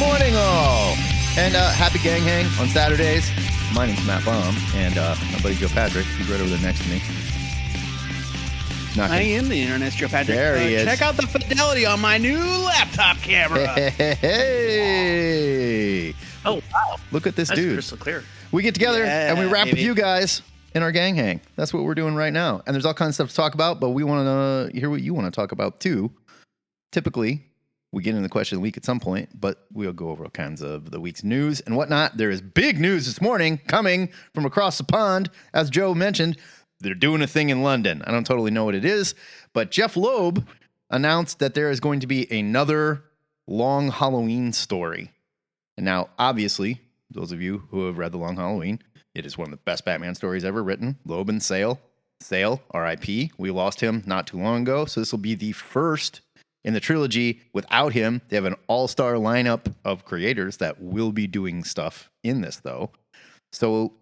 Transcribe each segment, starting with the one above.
morning, all. And happy gang hang on Saturdays. My name's Matt Baum, and my buddy Joe Patrick, he's right over there next to me. I am the internet's Joe Patrick. There he is. Check out the fidelity on my new laptop camera. Hey. Oh, wow. Look at this That's dude. crystal clear. We get together and we rap baby. with you guys in our gang hang. That's what we're doing right now. And there's all kinds of stuff to talk about, but we want to hear what you want to talk about too. Typically, we get into the question of the week at some point, but we'll go over all kinds of the week's news and whatnot. There is big news this morning coming from across the pond. As Joe mentioned, they're doing a thing in London. I don't totally know what it is, but Jeph Loeb announced that there is going to be another Long Halloween story. And now, obviously, those of you who have read The Long Halloween, it is one of the best Batman stories ever written. Loeb and Sale, R.I.P. We lost him not too long ago, so this will be the first in the trilogy without him. They have an all-star lineup of creators that will be doing stuff in this, though. So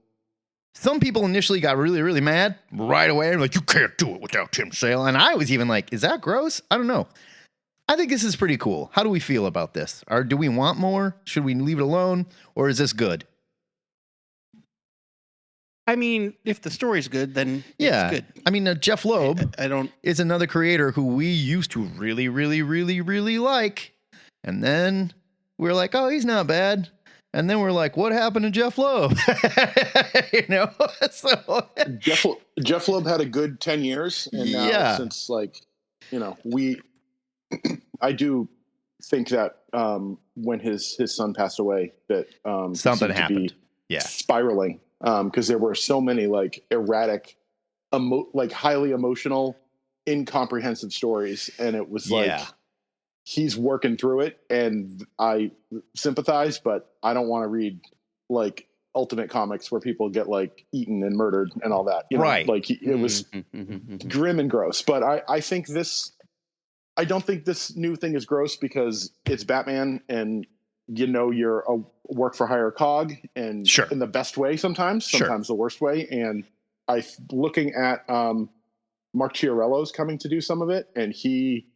some people initially got really, really mad right away. Like, you can't do it without Tim Sale. And I was even like, is that gross? I don't know. I think this is pretty cool. How do we feel about this? Or do we want more? Should we leave it alone? Or is this good? I mean, if the story's good, then Yeah. it's good. I mean, Jeph Loeb I don't. is another creator who we used to really, really, really, really like. And then we're like, oh, he's not bad. And then we're like, what happened to Jeph Loeb? You know? So Jeph Loeb had a good 10 years. And now since, like, you know, I do think that when his son passed away, that something happened. Spiraling. Because there were so many like erratic, like highly emotional, incomprehensive stories, and it was like he's working through it, and I sympathize, but I don't want to read like Ultimate Comics where people get like eaten and murdered and all that. You know? Right? Like it was grim and gross. But I think this. I don't think this new thing is gross because it's Batman and. You know, you're a work for hire cog, and in the best way sometimes the worst way. And looking at Mark Chiarello's coming to do some of it, and he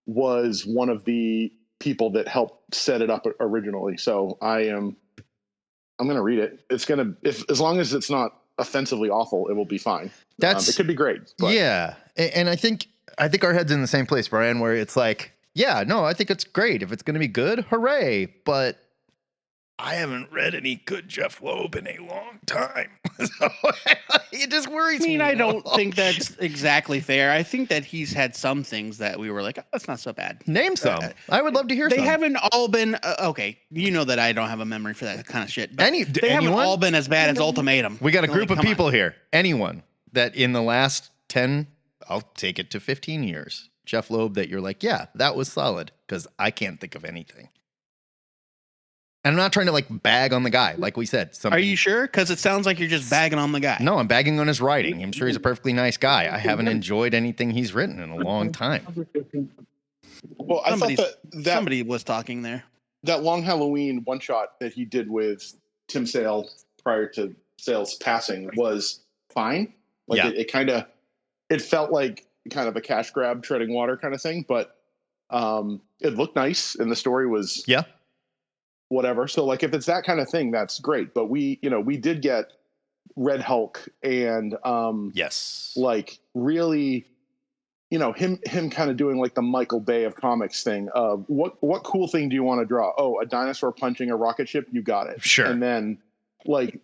was one of the people that helped set it up originally. So I'm going to read it. It's going to, as long as it's not offensively awful, it will be fine. It could be great. But. Yeah. And I think our head's in the same place, Brian, where it's like, yeah, no, I think it's great. If it's going to be good, hooray. But I haven't read any good Jeph Loeb in a long time. So it just worries me. I don't think that's exactly fair. I think that he's had some things that we were like, oh, that's not so bad. Name some. I would love to hear some. They haven't all been, okay, you know that I don't have a memory for that kind of shit. But they haven't all been as bad as Ultimatum. We got a group of people here. Anyone that in the last 10, I'll take it to 15 years. Jeph Loeb that you're like, yeah, that was solid, because I can't think of anything. And I'm not trying to like bag on the guy, like we said. Are you sure? Because it sounds like you're just bagging on the guy. No, I'm bagging on his writing. I'm sure he's a perfectly nice guy. I haven't enjoyed anything he's written in a long time. Well, I thought that somebody was talking there. That Long Halloween one shot that he did with Tim Sale prior to Sale's passing was fine. Like it felt like kind of a cash grab, treading water kind of thing, but it looked nice and the story was whatever. So like if it's that kind of thing, that's great. But we did get Red Hulk and like really, him kind of doing like the Michael Bay of comics thing of what cool thing do you want to draw? Oh, a dinosaur punching a rocket ship, you got it. Sure. And then like,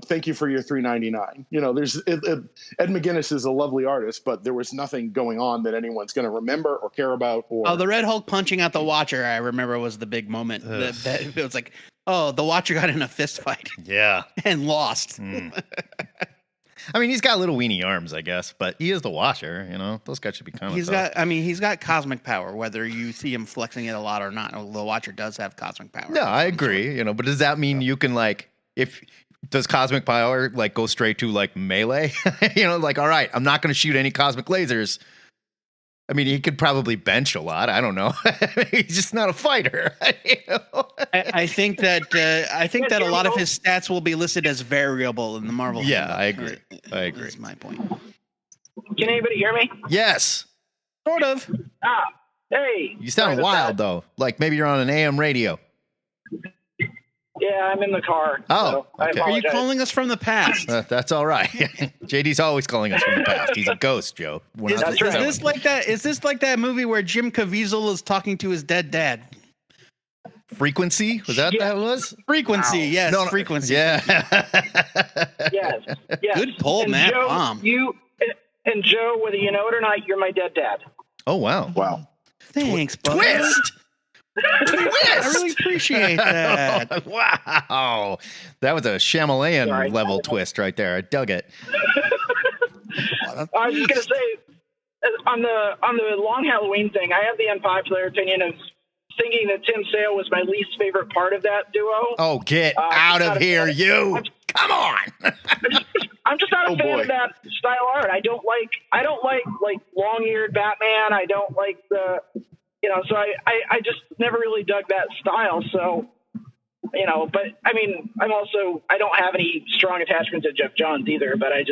thank you for your $3.99. There's Ed McGuinness is a lovely artist, but there was nothing going on that anyone's going to remember or care about. Or the Red Hulk punching out the Watcher, I remember, was the big moment. That it was like, oh, the Watcher got in a fist fight. Yeah. And lost. I mean, he's got little weenie arms, I guess, but he is the Watcher. Those guys should be kind of. He's got cosmic power, whether you see him flexing it a lot or not. The Watcher does have cosmic power. No, I agree. But does that mean you can like? Does cosmic power like go straight to like melee? Like, all right, I'm not going to shoot any cosmic lasers. I mean, he could probably bench a lot. I don't know. He's just not a fighter. I think that a lot of his stats will be listed as variable in the Marvel. Yeah, I agree. That's my point. Can anybody hear me? Yes. Sort of. Hey. You sound wild though. Like maybe you're on an AM radio. Yeah, I'm in the car. Oh, so okay. Are you calling us from the past? That's all right. JD's always calling us from the past. He's a ghost, Joe. Is this like that? Is this like that movie where Jim Caviezel is talking to his dead dad? Frequency? Was that that was? Frequency, Wow. yes. No. Frequency. Yeah. Yes. Good pull, and Matt. Joe, Bomb. And Joe, whether you know it or not, you're my dead dad. Oh, wow. Wow. Thanks, buddy. Twist! I really appreciate that. Wow. That was a Shyamalan level twist right there. I dug it. I was just gonna say on the long Halloween thing, I have the unpopular opinion of thinking that Tim Sale was my least favorite part of that duo. Oh, get out of here, you. Come on. I'm just not a fan of that style art. I don't like long-eared Batman. I don't like the, so I just never really dug that style. So, but I mean, I don't have any strong attachment to Jeff Johns either, but I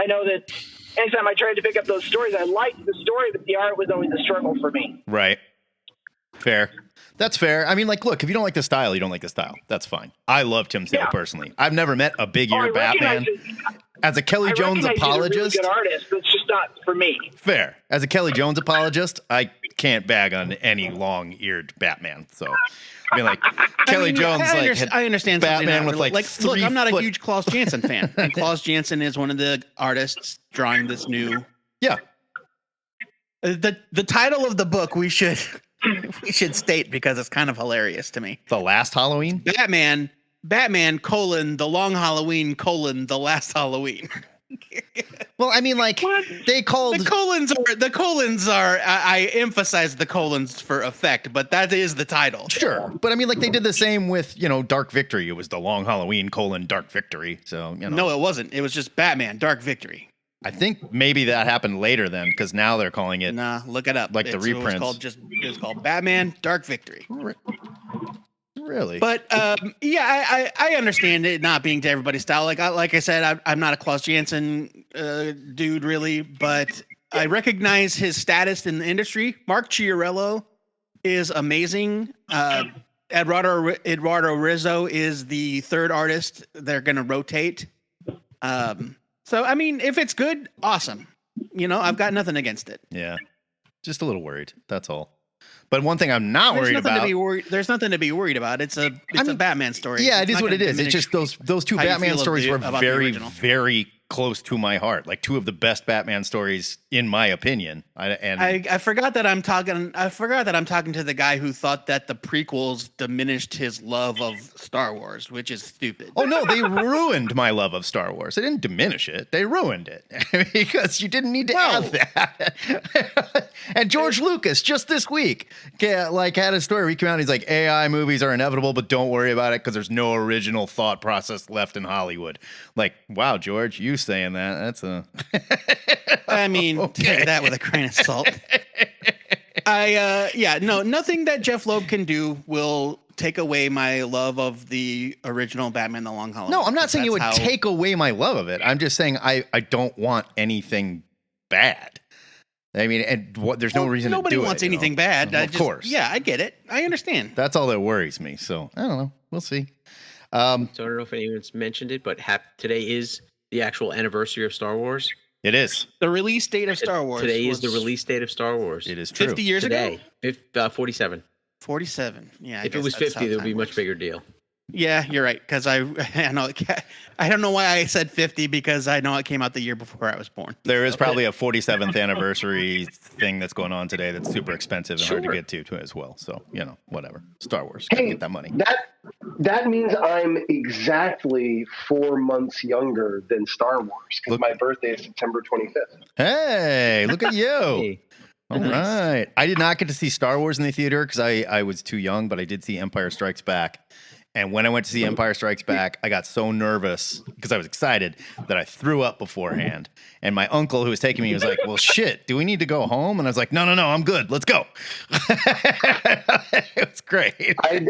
know that anytime I tried to pick up those stories, I liked the story, but the art was always a struggle for me. Right. Fair. That's fair. I mean, look, if you don't like the style, you don't like the style. That's fine. I love Tim Sale personally. I've never met a big-eared Batman. As a Kelly Jones apologist, he's a really good artist, but it's just not for me. Fair. As a Kelly Jones apologist, I can't bag on any long-eared Batman. So, I mean, Kelly Jones, I understand Batman with look, I'm not a huge Klaus Janson fan, and Klaus Janson is one of the artists drawing this new. Yeah. The title of the book we should state because it's kind of hilarious to me. The Last Halloween? Batman, the Long Halloween, the Last Halloween. Well, I mean, they called the colons are I emphasize the colons for effect, but that is the title. Sure. But I mean, they did the same with, Dark Victory. It was the Long Halloween, Dark Victory. So, No, it wasn't. It was just Batman, Dark Victory. I think maybe that happened later then, because now they're calling it. Nah, look it up. The reprints. It's called Batman, Dark Victory. Really? But I understand it not being to everybody's style. Like I said, I'm not a Klaus Janson dude really, but I recognize his status in the industry. Mark Chiarello is amazing. Eduardo Rizzo is the third artist they're going to rotate. So, I mean, if it's good, awesome. I've got nothing against it. Yeah. Just a little worried. That's all. But one thing I'm not worried about. There's nothing to be worried about. It's a Batman story. Yeah, it is what it is. It's just those two Batman stories were very, very close to my heart. Two of the best Batman stories, in my opinion. I forgot that I'm talking to the guy who thought that the prequels diminished his love of Star Wars, which is stupid. Oh no, they ruined my love of Star Wars. They didn't diminish it. They ruined it because you didn't need to have that. And George Lucas just this week, had a story where he came out and he's like, AI movies are inevitable, but don't worry about it because there's no original thought process left in Hollywood. Wow, George, you saying that? That's a. I mean, take that with a grain of salt. Nothing that Jeph Loeb can do will take away my love of the original Batman: The Long Halloween. No, I'm not saying it would take away my love of it. I'm just saying I don't want anything bad. I mean, there's no reason to do it. Nobody wants anything bad. Of course. Yeah, I get it. I understand. That's all that worries me. So I don't know. We'll see. So I don't know if anyone's mentioned it, but today is the actual anniversary of Star Wars. It is. The release date of Star Wars. Today is the release date of Star Wars. It is true. 50 years ago? 47. 47. Yeah. If it was 50, there would be a much bigger deal. Yeah, you're right. Because I don't know why I said 50 because I know it came out the year before I was born. There is probably a 47th anniversary thing that's going on today that's super expensive and hard to get to as well. So, whatever. Star Wars. Gotta get that money. That means I'm exactly 4 months younger than Star Wars because my birthday is September 25th. Hey, look at you. Hey. All right. I did not get to see Star Wars in the theater because I was too young, but I did see Empire Strikes Back. And when I went to see Empire Strikes Back, I got so nervous because I was excited that I threw up beforehand. And my uncle who was taking me was like, well, shit, do we need to go home? And I was like, no, I'm good. Let's go. It was great. I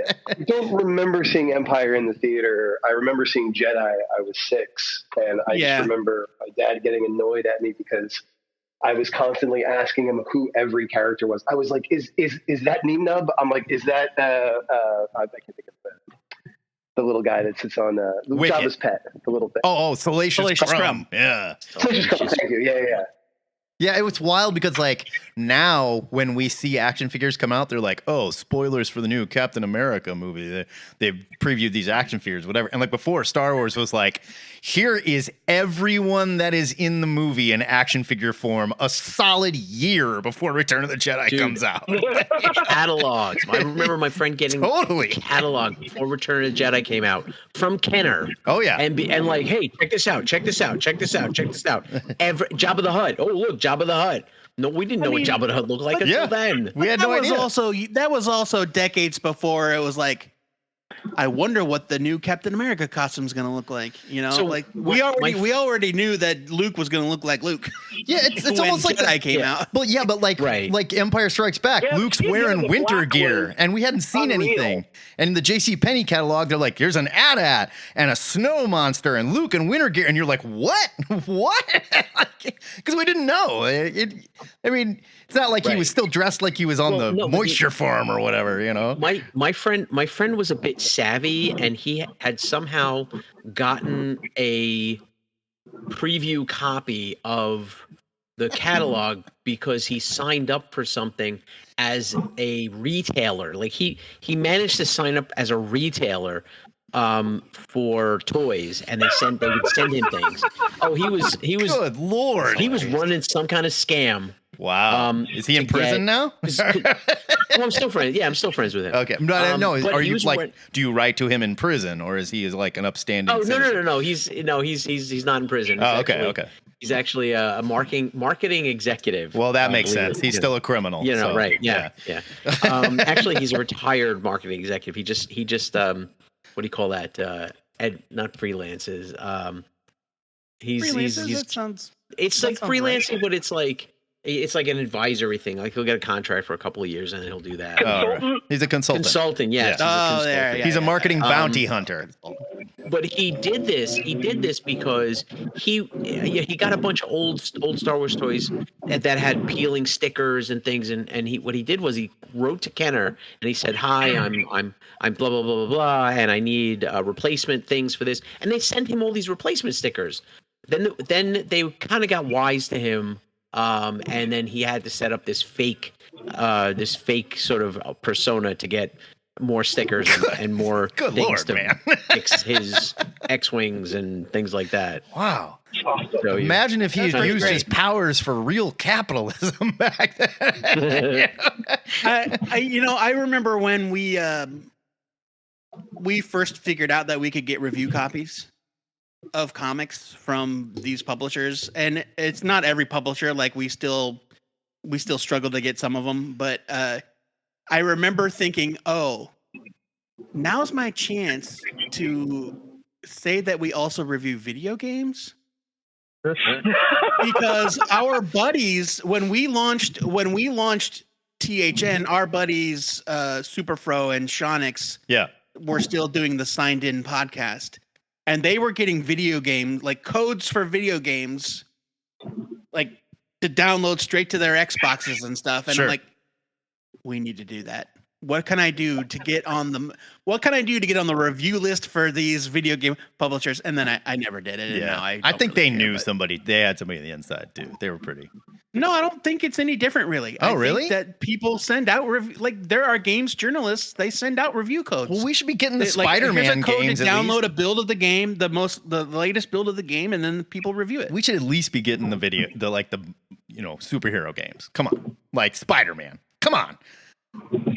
don't remember seeing Empire in the theater. I remember seeing Jedi. I was 6. And I just remember my dad getting annoyed at me because I was constantly asking him who every character was. I was like, is that Neenub? I'm like, is that, I can't think of that. the little guy that sits on Jabba's pet, the little thing. Oh, Salacious Crumb. Yeah. Salacious Crumb, thank you. Yeah. Yeah, it was wild because like now when we see action figures come out, they're like, oh, spoilers for the new Captain America movie. They've previewed these action figures, whatever. And like before, Star Wars was like, here is everyone that is in the movie in action figure form a solid year before Return of the Jedi comes out. Catalogs. I remember my friend getting a catalog before Return of the Jedi came out from Kenner. Oh yeah, and like, hey, check this out. Jabba the Hutt. Oh look, Jabba the Hutt. No, we didn't know what Jabba the Hutt looked like until then. We had no idea. That was also decades before it was like, I wonder what the new Captain America costume is going to look like. You know, so like we already knew that Luke was going to look like Luke. Yeah, it's almost like Jedi came out. But like Empire Strikes Back, Luke's wearing winter gear, and we hadn't seen anything. And in the JCPenney catalog, they're like, "Here's an AT-AT and a snow monster, and Luke in winter gear," and you're like, "What? What?" Because we didn't know. I mean, it's not like he was still dressed like he was on the moisture farm or whatever. You know, my friend was a bit savvy, and he had somehow gotten a preview copy of the catalog because he signed up for something as a retailer. Like he managed to sign up as a retailer for toys, and they would send him things. Oh, he was good Lord, he was running some kind of scam. Wow. Is he in prison now? I'm still friends. Yeah, I'm still friends with him. Okay. No, are you like, do you write to him in prison, or is he like an upstanding citizen? No. He's not in prison. Okay. He's actually a marketing exeting. Well, that makes sense. He's still a criminal. You know, right. Yeah. Actually, he's a retired marketing executive. He just what do you call that? Not freelances. It's like freelancing, but it's like an advisory thing. Like he'll get a contract for a couple of years and then he'll do that. Right. He's a consultant. He's a marketing bounty hunter. But he did this because he got a bunch of old Star Wars toys that had peeling stickers and things. And what he did was he wrote to Kenner and he said, "Hi, I'm blah blah blah blah blah, and I need replacement things for this." And they sent him all these replacement stickers. Then they kind of got wise to him. And then he had to set up this fake sort of persona to get more stickers and more things to fix his X-Wings and things like that. Wow. So imagine if he had used his powers for real capitalism back then. I remember when we first figured out that we could get review copies of comics from these publishers, and it's not every publisher. Like we still struggle to get some of them, but I remember thinking, oh, now's my chance to say that we also review video games. Because our buddies, when we launched THN, our buddies Superfro and Shonix were still doing the signed in podcast. And they were getting video game, like codes for video games, like to download straight to their Xboxes and stuff. And I'm like, we need to do that. What can I do to get on the review list for these video game publishers? And then I never did it. Yeah. And I think they knew somebody. They had somebody on the inside too. They were pretty. No, I don't think it's any different, really. Oh, really? That people send out there are games journalists. They send out review codes. Well, we should be getting the Spider-Man games. To download a build of the game, the latest build of the game, and then people review it. We should at least be getting the video, the superhero games. Come on, like Spider-Man. Come on.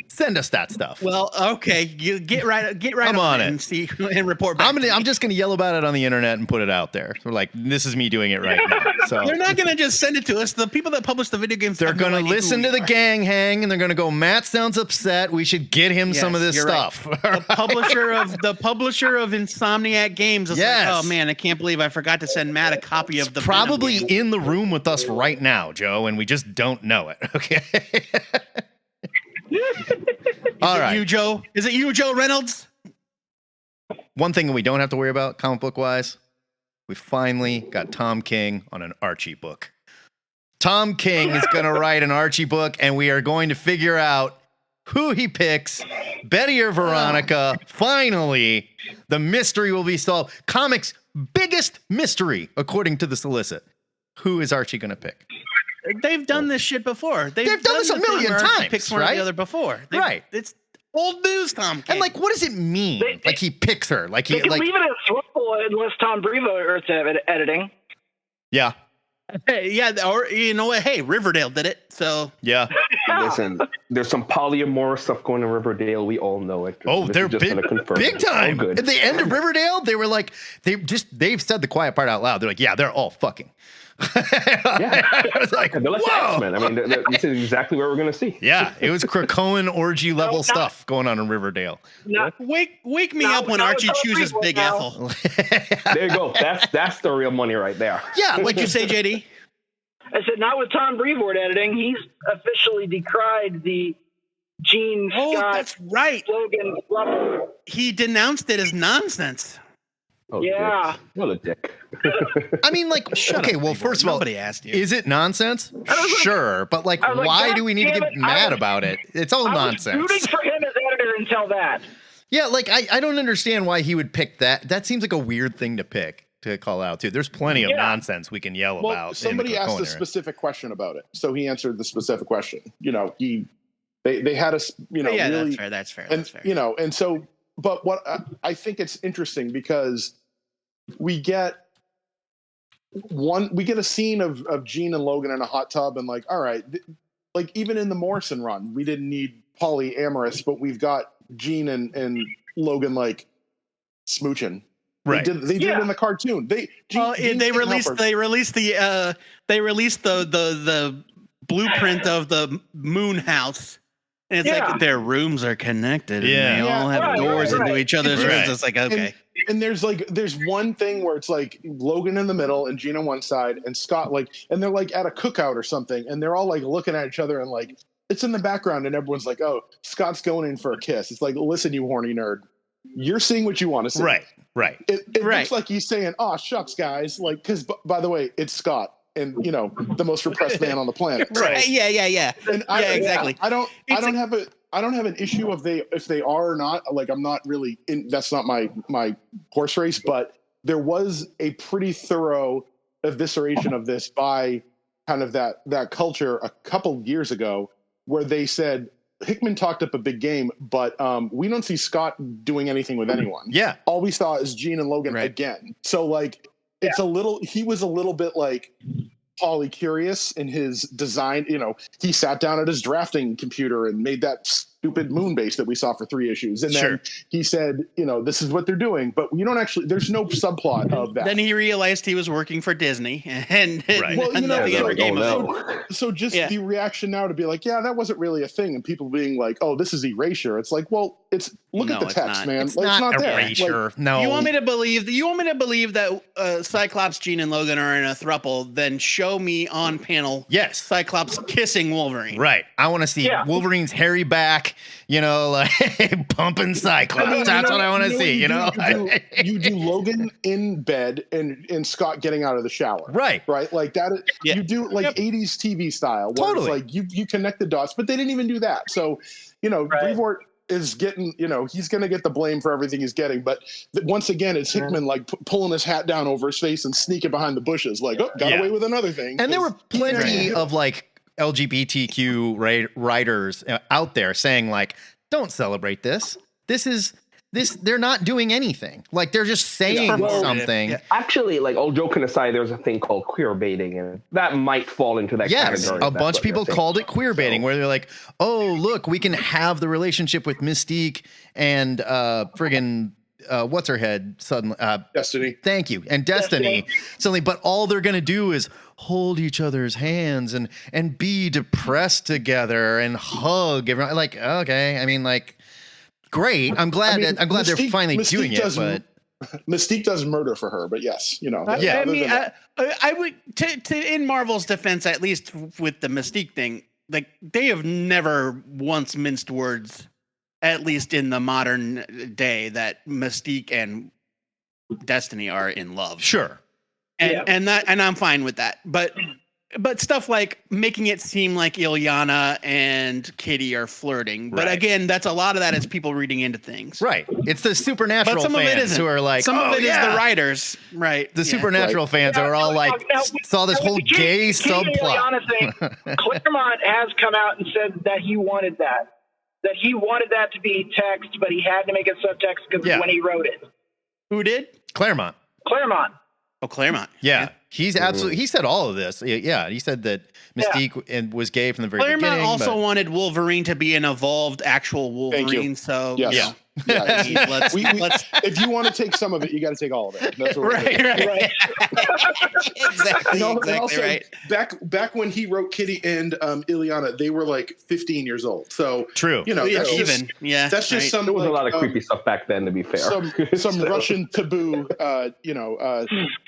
Send us that stuff. Well, okay, you get right I'm on it and see and report back. I'm just gonna yell about it on the internet and put it out there. We're like, this is me doing it right now. So they're not gonna just send it to us. The people that publish the video games, they're gonna listen to the gang hang, and they're gonna go, Matt sounds upset. We should get him some of this stuff. Right. The publisher of Insomniac Games is like, oh man, I can't believe I forgot to send Matt a copy of the probably in the room with us right now, Joe, and we just don't know it. Okay. All right. Is it you, Joe Reynolds? One thing we don't have to worry about comic book wise, we finally got Tom King on an Archie book. Tom King is going to write an Archie book, and we are going to figure out who he picks, Betty or Veronica. Finally, the mystery will be solved. Comics' biggest mystery, according to the solicit. Who is Archie going to pick? They've done this shit before. They've done this a million times, Picks one or right? the other before. Right. It's old news, Tom. And like, what does it mean? Like he picks her. Like he They can like. leave it as Thruple unless Tom Brevoort's editing. Yeah. Hey, yeah, or you know what? Hey, Riverdale did it. So Yeah. Listen, there's some polyamorous stuff going in Riverdale. We all know it. Oh, This they're is just big, gonna confirm big it. time. Oh, good. At the end of Riverdale, they were like, they've said the quiet part out loud. They're like, yeah, they're all fucking. Yeah. I was like, They're like the whoa. X-Men. I mean, this is exactly what we're going to see. Yeah, it was Krakoan orgy level stuff going on in Riverdale. wake me Now- up when now Archie it's all chooses Brevoort Big now. Ethel. There you go. That's the real money right there. Yeah, What'd you say, JD? I said, not with Tom Brevoort editing. He's officially decried the Gene Oh, Scott that's right. Logan Thruple. He denounced it as nonsense. Oh, Yeah. dick. What a dick. I mean, like, okay, well, first of all, Nobody asked you. is it nonsense? Sure, but like, I was like, why God do we need to damn get it, mad about it? It's all I was nonsense. rooting for him as editor until that. Yeah, like I don't understand why he would pick that. That seems like a weird thing to pick to call out too. There's plenty of nonsense we can yell Well, about. somebody asked a era. specific question about it, so he answered the specific question. You know, they had us. You know, yeah, really, that's fair. and That's fair. you know, and so, but what I think it's interesting because we get a scene of Gene and Logan in a hot tub, and like, all right, like even in the Morrison run, we didn't need polyamorous, but we've got Gene and Logan like smooching. Right. They did it in the cartoon. They released the blueprint of the moon house. And it's like their rooms are connected. Yeah. And they all have doors into each other's rooms. It's like, okay. And there's one thing where it's like Logan in the middle and Gene on one side and Scott and they're like at a cookout or something and they're all like looking at each other and like it's in the background and everyone's like, oh, Scott's going in for a kiss. It's like, listen, you horny nerd, you're seeing what you want to see. Right. It looks like he's saying, oh, shucks, guys. Like, because by the way, it's Scott and you know the most repressed man on the planet. Right. Yeah. And Exactly. I don't have an issue if they are or not. Like, I'm not really that's not my horse race, but there was a pretty thorough evisceration of this by kind of that culture a couple years ago, where they said Hickman talked up a big game, but we don't see Scott doing anything with anyone. Yeah. All we saw is Gene and Logan again. So like, he was a little bit like poly-curious in his design. You know, he sat down at his drafting computer and made that stupid moon base that we saw for 3 issues. And then he said, you know, this is what they're doing, but you don't actually, there's no subplot of that. Then he realized he was working for Disney and Well, you know, nothing ever came of it. So just the reaction now to be like, yeah, that wasn't really a thing. And people being like, oh, this is erasure. It's like, well, look at the text, man. It's not there. erasure. Like, no. You want me to believe that Cyclops, Gene, and Logan are in a throuple? Then show me on panel. Yes. Cyclops kissing Wolverine. Right. I want to see Wolverine's hairy back, you know, like pumping Cyclops. I mean, That's what I want to see, you know? You do Logan in bed and Scott getting out of the shower. Right. Like that. You do like 80s TV style. Where it's like you connect the dots, but they didn't even do that. So, you know, Brevoort is getting, you know, he's going to get the blame for everything he's getting. But once again, it's Hickman like pulling his hat down over his face and sneaking behind the bushes, like, oh, got away with another thing. And there were plenty of like LGBTQ writers out there saying like, don't celebrate this. They're not doing anything. Like they're just saying something. Yeah. Actually, like all joking aside, there's a thing called queer baiting, and that might fall into that category. A bunch of people called it queer baiting, where they're like, oh, look, we can have the relationship with Mystique and friggin' what's her head suddenly? Destiny. Thank you. And Destiny. Suddenly, but all they're gonna do is hold each other's hands and be depressed together and hug everyone. Like, okay, I mean, like, great. I'm glad they're finally doing it. But Mystique does murder for her. But yes, you know. Yeah. I mean, I would to in Marvel's defense, at least with the Mystique thing, like they have never once minced words, at least in the modern day, that Mystique and Destiny are in love. Sure. And I'm fine with that. But but stuff like making it seem like Ilyana and Kitty are flirting. But again, that's a lot of that is people reading into things. Right. It's the supernatural fans who are like, some of it is the writers. Right. The supernatural fans are all like, saw this whole gay subplot. Claremont has come out and said that he wanted that. That he wanted that to be text, but he had to make it subtext because when he wrote it. Who did? Claremont. Oh, Claremont. Yeah. He's absolutely. He said all of this. Yeah, he said that Mystique was gay from the very beginning. Claremont also wanted Wolverine to be an evolved actual Wolverine. So yes. If you want to take some of it, you got to take all of it. That's what right. exactly also, right. Back when he wrote Kitty and Ilyana, they were like 15 years old. So true. That's just some. There was a lot of creepy stuff back then. To be fair, some Russian taboo,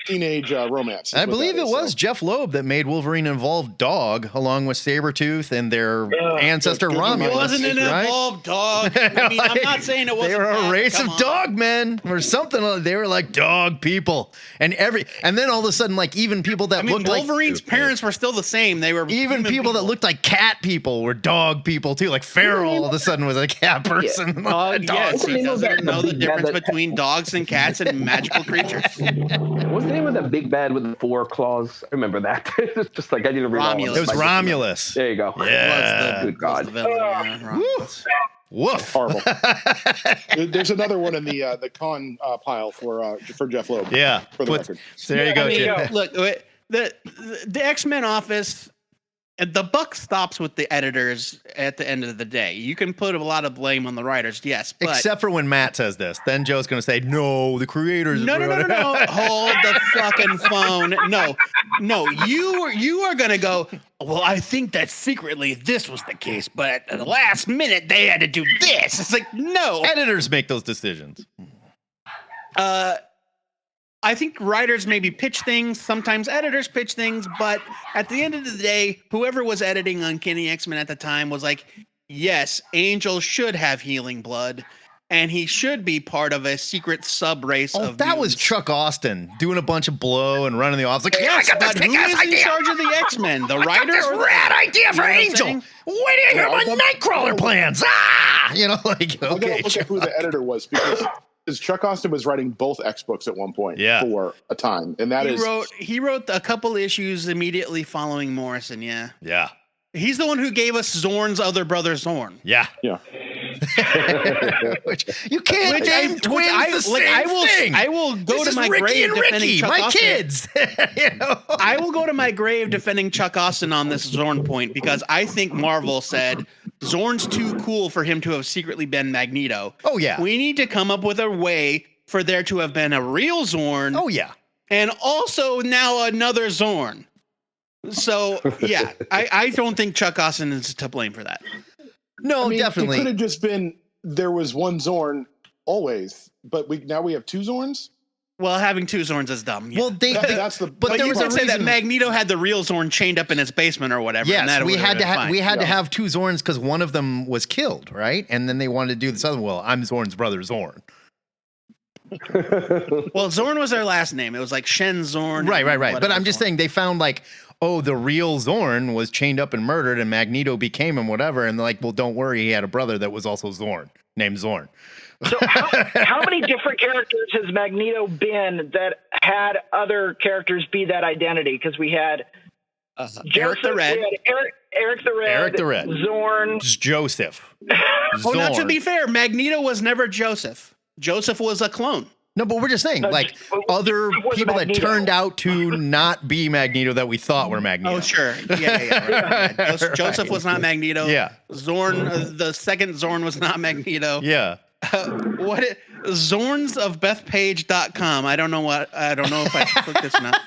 teenage romance. I believe it was Jeph Loeb that made Wolverine an evolved dog, along with Sabretooth and their ancestor Romulus. It wasn't an evolved dog. I mean, I'm not saying it wasn't. They were a race of dog men or something. They were like dog people, and then all of a sudden, like even people that looked like Wolverine's parents were still the same. They were even people that looked like cat people were dog people too. Like Farrell all of a sudden was a cat person. Yes, he doesn't know the difference between dogs and cats and magical creatures. What's the name of that big bad with the 4 claws? I remember that. It's just like I didn't read Romulus. It was Romulus. There you go. Yeah. Good God. Woof. Horrible. There's another one in the con pile for Jeph Loeb. Yeah. For the record. So there you go, Jim. Look, the X-Men office, the buck stops with the editors at the end of the day. You can put a lot of blame on the writers, yes. But except for when Matt says this. Then Joe's going to say, no, the creators. No. Hold the fucking phone. No. You are going to go, well, I think that secretly this was the case, but at the last minute they had to do this. It's like, no. Editors make those decisions. I think writers maybe pitch things. Sometimes editors pitch things. But at the end of the day, whoever was editing Uncanny X-Men at the time was like, yes, Angel should have healing blood. And he should be part of a secret sub-race of that mutants. was Chuck Austin doing a bunch of blow and running the office. Like, yes, I got this who is idea. in charge of the X-Men? The writer? I got this rad idea for Angel. Wait till you hear my Nightcrawler plans. Okay. I gotta look at who the editor was because Chuck Austin was writing both X books at one point for a time, and he wrote a couple issues immediately following Morrison. Yeah. He's the one who gave us Zorn's other brother Zorn. Yeah. You can't name twins the same thing. I will go to my grave defending Chuck Austin. Kids. I will go to my grave defending Chuck Austin on this Zorn point because I think Marvel said Zorn's too cool for him to have secretly been Magneto. Oh yeah. We need to come up with a way for there to have been a real Zorn. Oh yeah. And also now another Zorn. So yeah, I don't think Chuck Austin is to blame for that. No, definitely. It could have just been there was one Zorn always, but now we have 2 Zorns. Well, having 2 Zorns is dumb. Yeah. Well, but there was a reason that Magneto had the real Zorn chained up in his basement or whatever. Yes, and that we had to have 2 Zorns because one of them was killed, right? And then they wanted to do this other one. Well, I'm Zorn's brother, Zorn. Well, Zorn was their last name. It was like Shen Zorn. Right. But I'm just saying they found like, oh, the real Zorn was chained up and murdered and Magneto became him, whatever. And they're like, well, don't worry. He had a brother that was also Zorn, named Zorn. So how many different characters has Magneto been that had other characters be that identity? Because we had Eric the Red. Eric the Red. Zorn. Joseph. Oh, now to be fair, Magneto was never Joseph. Joseph was a clone. No, but we're just saying, like, other people that turned out to not be Magneto that we thought were Magneto. Oh, sure. Yeah. Right. Joseph was not Magneto. Yeah. Zorn, the second Zorn was not Magneto. Yeah. Zorns of Bethpage.com. I don't know if I should click this or not.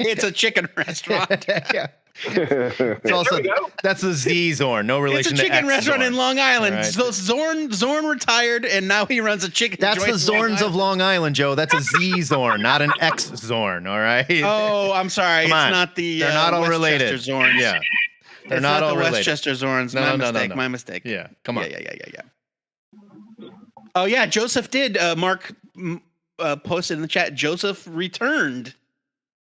It's a chicken restaurant. Yeah. It's also that's the Z Zorn, no relation to It's a chicken restaurant Zorn. in Long Island. Right. So Zorn retired, and now he runs a chicken. That's the Zorns of Long Island, Joe. That's a Z Zorn, not an X Zorn. All right. Oh, I'm sorry. It's not the. They're not all related. Zorns. Yeah. They're it's not all the related. Westchester Zorns. No. My mistake. Yeah. Come on. Yeah. Oh yeah, Joseph did. Mark posted in the chat. Joseph returned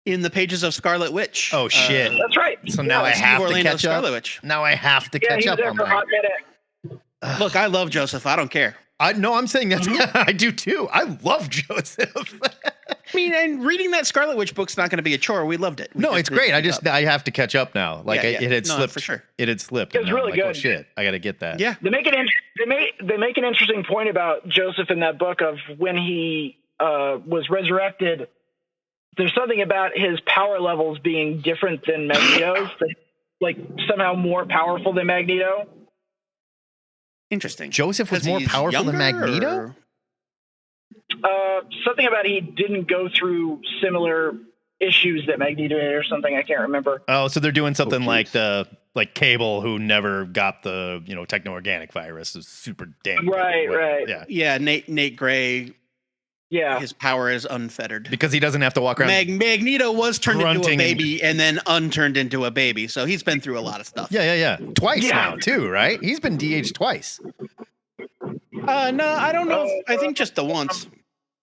in the pages of Scarlet Witch. Oh shit! That's right. So now I Steve have to Orlando's catch up. Scarlet Witch. Now I have to Yeah, catch he was up there on for a hot that. minute. Look, I love Joseph. I don't care. No, I'm saying that's I do too. I love Joseph. I mean, and reading that Scarlet Witch book's not going to be a chore. We loved it. No, it's great. I have to catch up now. Like Yeah, yeah. it had No, slipped for sure. It had slipped. It was and now I'm really like, oh good. shit! I got to get that. Yeah. They make an interesting point about Joseph in that book of when he was resurrected. There's something about his power levels being different than Magneto's, like somehow more powerful than Magneto. Interesting. Joseph was 'Cause more he's powerful than younger, Magneto? or- Something about he didn't go through similar issues that Magneto did or something. I can't remember. Oh, so they're doing something geez. like Cable, who never got the techno-organic virus, is super damn good, Right, whatever. right. Yeah, Yeah, Nate Gray. Yeah. His power is unfettered. because he doesn't have to walk around. Magneto was turned into a grunting baby and then unturned into a baby, so he's been through a lot of stuff. Yeah. Twice now too, right? He's been DH'd twice. No, I don't know. I think just the once.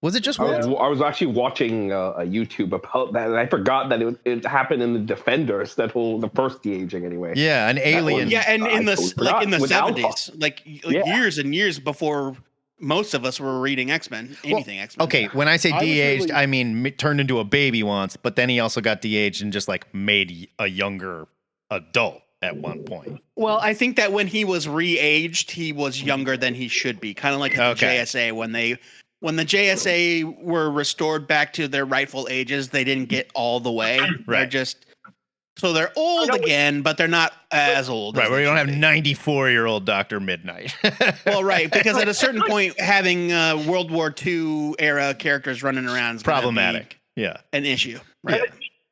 Was it just I once? was actually watching a YouTube about that, and I forgot that it happened in the Defenders. The first de-aging anyway. Yeah, an alien. Yeah, and in I the totally forgot. in the With Alpha. 70s, like Yeah. years and years before most of us were reading X-Men, anything X-Men. Okay, when I say I was de-aged, really- I mean turned into a baby once, but then he also got de-aged and just like made a younger adult at one point. Well, I think that when he was re-aged, he was younger than he should be. Kind of like the Okay. JSA when the JSA were restored back to their rightful ages, they didn't get all the way. They're Right. just so they're old again, but they're not as old. Right, as where they you don't should have be. 94-year-old Dr. Midnight. Well, right, because at a certain point, having World War II era characters running around is gonna be Problematic. Yeah. an issue. Right.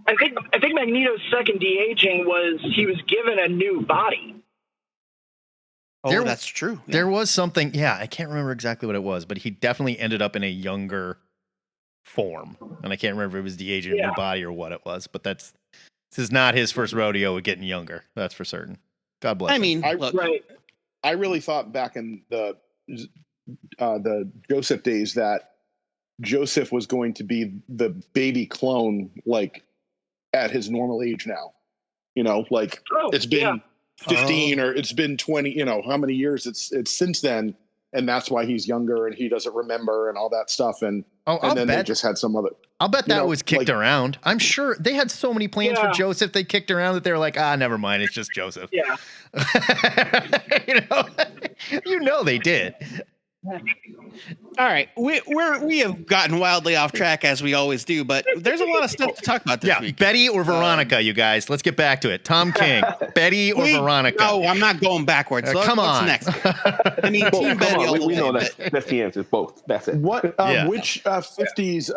I think Magneto's second de-aging was he was given a new body. Oh, There- that's true. Yeah. There was something, yeah, I can't remember exactly what it was, but he definitely ended up in a younger form. And I can't remember if it was the age of Yeah. new body or what it was, but this is not his first rodeo with getting younger. That's for certain. God bless I him. mean, I- look, Right. I really thought back in the Joseph days that Joseph was going to be the baby clone, like at his normal age now. Like Oh, it's been 15 or it's been 20. How many years it's since then, and that's why he's younger and he doesn't remember and all that stuff. And I'll then they bet just had some other. that was kicked like- around. I'm sure they had so many plans for Yeah. Joseph they kicked around that they were like, never mind, it's just Joseph. Yeah. you know they did. all right, we have gotten wildly off track as we always do, but there's a lot of stuff to talk about this Yeah, week. Betty or Veronica, you guys. Let's get back to it. Tom King, Betty or Veronica. No, I'm not going backwards. Come What's on. next? I mean, Well, Team come Betty on, all the we way, know but- that's the answer. Both. That's it. What? Yeah. Which 50s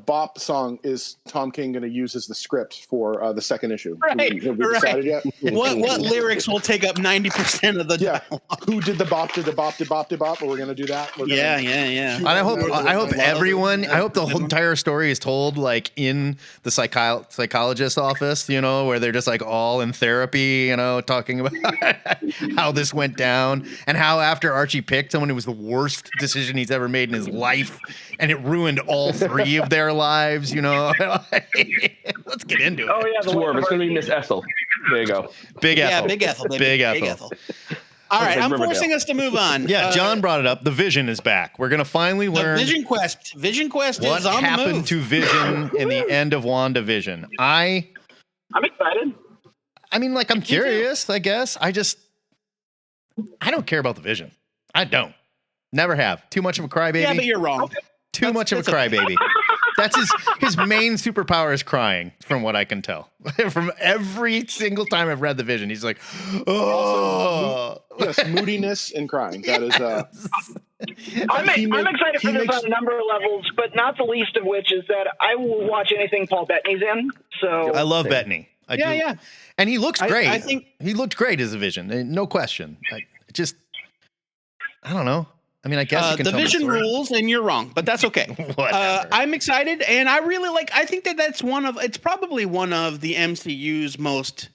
bop song is Tom King going to use as the script for the second issue? Right, Have we decided yet? What lyrics will take up 90% of the Yeah. dialogue? Who did the bop? Did the bop? Did bop? Did bop? We're going to do that. We're Yeah. And I hope everyone, I hope the whole entire story is told like in the psychologist's office, where they're just like all in therapy, talking about how this went down and how after Archie picked someone who was the worst decision he's ever made in his life and it ruined all three of their lives, Let's get into it. Oh yeah. The Swerve. It's going to be Miss Ethel. There you go. Big Yeah, Ethel. Big Ethel. Baby. Big Ethel. All right, Like I'm Riverdale. forcing us to move on. Yeah, John brought it up. The Vision is back. We're going to finally The learn Vision Quest. Vision Quest what is on the happened move. to Vision in the end of WandaVision. I'm excited. I'm curious, I guess. I don't care about the Vision. I don't. Never have. Too much of a crybaby. Yeah, but you're wrong. Too much of a crybaby. That's his main superpower is crying, from what I can tell. From every single time I've read the Vision, he's like, oh. Yes, moodiness and crying. That is. I'm excited for this on a number of levels, but not the least of which is that I will watch anything Paul Bettany's in. So I love Bettany. I do. Yeah. And he looks great. I think he looked great as a Vision. No question. I don't know. I mean, I guess you can the tell me Vision story. rules, and you're wrong, but that's okay. Whatever. I'm excited, and I really like. I think that's it's probably one of the MCU's most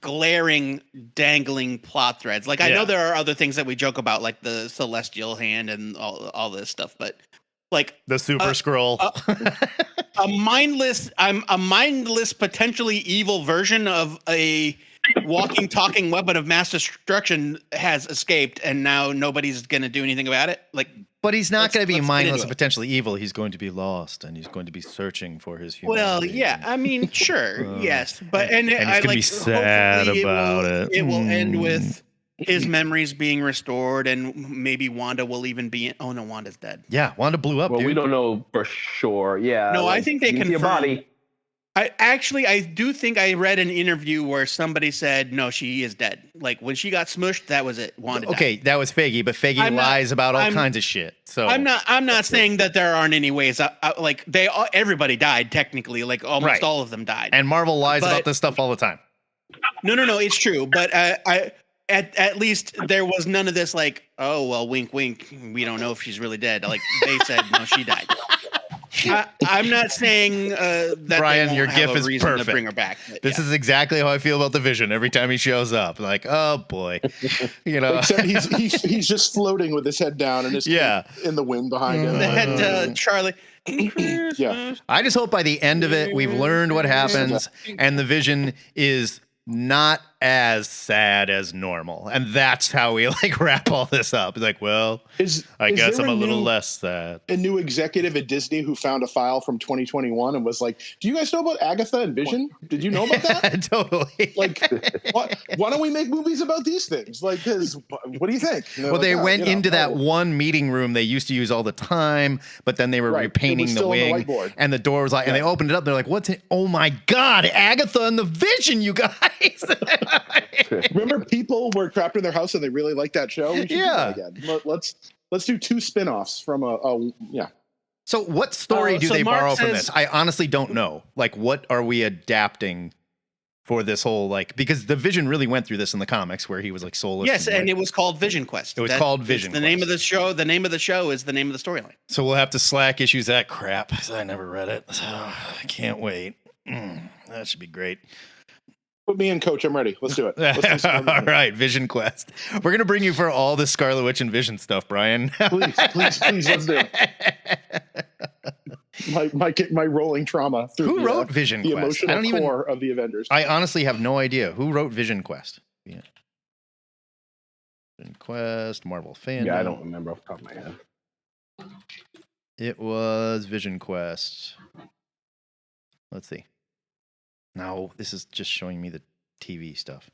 glaring, dangling plot threads. Like I know there are other things that we joke about, like the Celestial Hand and all this stuff, but like the Super Scroll. a mindless, potentially evil version of a walking, talking weapon of mass destruction has escaped, and now nobody's going to do anything about it. Like, but he's not going to be mindless and and potentially evil. He's going to be lost, and he's going to be searching for his humanity. well, yeah, I mean, sure, yes, but and he's going to be sad about it. It will end with his memories being restored, and maybe Wanda will even be. Oh no, Wanda's dead. Yeah, Wanda blew up. Well, dude. we don't know for sure. Yeah. No, I think they confirmed. confirmed. Body. I do think I read an interview where somebody said, no, she is dead. Like when she got smushed, that was it. Wanda died. That was Feige, but Feige lies about all kinds of shit. So I'm not saying that there aren't any ways. Like everybody died technically. Like almost all of them died. And Marvel lies about this stuff all the time. No, it's true. But at least there was none of this. Like, oh well, wink, wink. We don't know if she's really dead. Like they said, no, she died. I'm not saying that Brian, your gif is perfect. To bring her back. This is exactly how I feel about the Vision every time he shows up. Like, oh boy, Except he's just floating with his head down and his in the wind behind him. The head, Charlie. Yeah. I just hope by the end of it we've learned what happens, and the Vision is not as sad as normal, and that's how we wrap all this up. It's like, well, I guess I'm a little less sad. A new executive at Disney who found a file from 2021 and was like, "Do you guys know about Agatha and Vision? Did you know about that?" Totally. Like, why don't we make movies about these things? Like, because what do you think? Well, they went into that one meeting room they used to use all the time, but then they were repainting the wing, and the door was and they opened it up. They're like, "What's it? Oh my God, Agatha and the Vision, you guys!" Remember, people were trapped in their house and they really liked that show. We should do that again. Let's do 2 spin-offs from a. So what story do they borrow from this? I honestly don't know. Like, what are we adapting for this whole because the Vision really went through this in the comics where he was soulless. Yes, and it was called Vision Quest. It was called Vision Quest. The name of the show. The name of the show is the name of the storyline. So we'll have to slack issues that crap. I never read it, so I can't wait. That should be great. Put me in, Coach. I'm ready. Let's do it. All right, Vision Quest. We're going to bring you for all the Scarlet Witch and Vision stuff, Brian. please, let's do it. My rolling trauma through Who wrote Vision the Quest? emotional core of the Avengers. I honestly have no idea. Who wrote Vision Quest? Yeah. Vision Quest, Marvel fandom. Yeah, I don't remember off the top of my head. It was Vision Quest. Let's see. No, this is just showing me the TV stuff.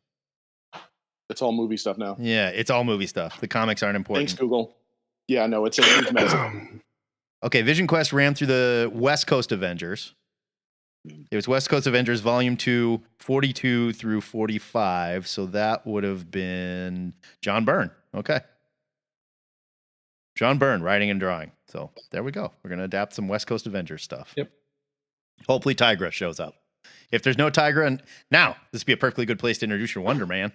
It's all movie stuff now. Yeah, it's all movie stuff. The comics aren't important. Thanks, Google. Yeah, no, it's a huge mess. Okay, Vision Quest ran through the West Coast Avengers. It was West Coast Avengers Volume 2, 42 through 45. So that would have been John Byrne. Okay. John Byrne, writing and drawing. So there we go. We're going to adapt some West Coast Avengers stuff. Yep. Hopefully Tigra shows up. If there's no Tigra, and now this would be a perfectly good place to introduce your Wonder Man.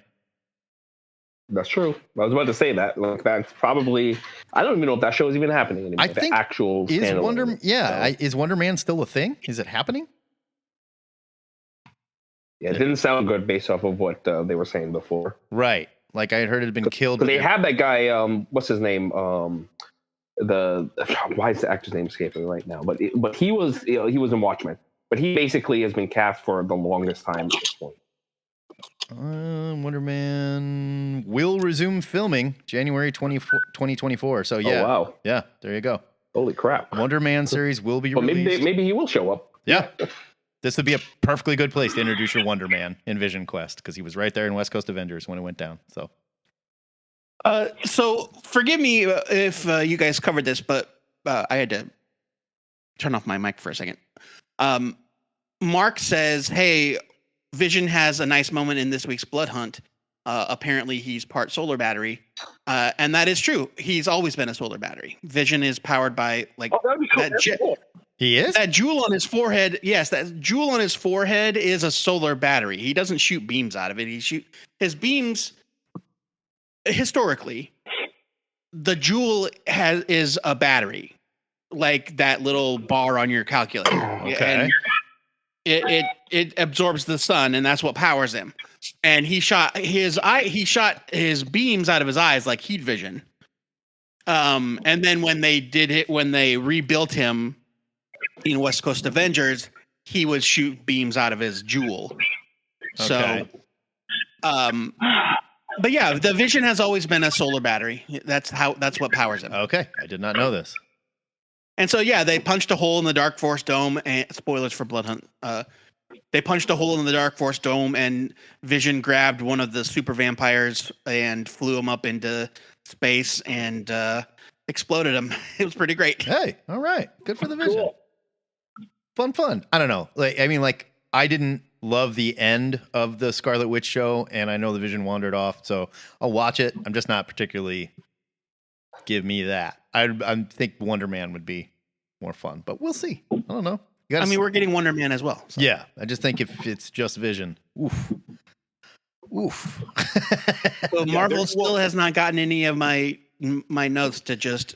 That's true. I was about to say that. That's probably. I don't even know if that show is even happening anymore. I think actual is Wonder. Yeah, is Wonder Man still a thing? Is it happening? Yeah, it didn't sound good based off of what they were saying before. Right. Like I had heard it had been killed. But they had that guy. What's his name? Why is the actor's name escaping me right now? But he was he was in Watchmen. But he basically has been cast for the longest time at this point. Wonder Man will resume filming January 2024. So yeah. Oh, wow. Yeah, there you go. Holy crap. Wonder Man series will be released. Maybe he will show up. Yeah. This would be a perfectly good place to introduce your Wonder Man in Vision Quest because he was right there in West Coast Avengers when it went down. So forgive me if you guys covered this, but I had to turn off my mic for a second. Mark says, hey, Vision has a nice moment in this week's Blood Hunt. Apparently he's part solar battery. And that is true. He's always been a solar battery. Vision is powered by Cool. He is? That jewel on his forehead. Yes, that jewel on his forehead is a solar battery. He doesn't shoot beams out of it. His beams. Historically, the jewel is a battery, like that little bar on your calculator. Okay. And it absorbs the sun, and that's what powers him. And he shot his beams out of his eyes like heat vision. And then when they rebuilt him in West Coast Avengers, he would shoot beams out of his jewel. Okay. So, but yeah, the Vision has always been a solar battery. That's what powers him. Okay. I did not know this. And so, yeah, they punched a hole in the Dark Force dome. And spoilers for Blood Hunt. They punched a hole in the Dark Force dome, and Vision grabbed one of the super vampires and flew him up into space and exploded him. It was pretty great. Hey, all right. Good for the Vision. Cool. Fun. I don't know. I didn't love the end of the Scarlet Witch show, and I know the Vision wandered off, so I'll watch it. I'm just not particularly give me that. I think Wonder Man would be more fun, but we'll see. I don't know. We're getting Wonder Man as well. So. Yeah, I just think if it's just Vision, oof. So Marvel still has not gotten any of my notes to just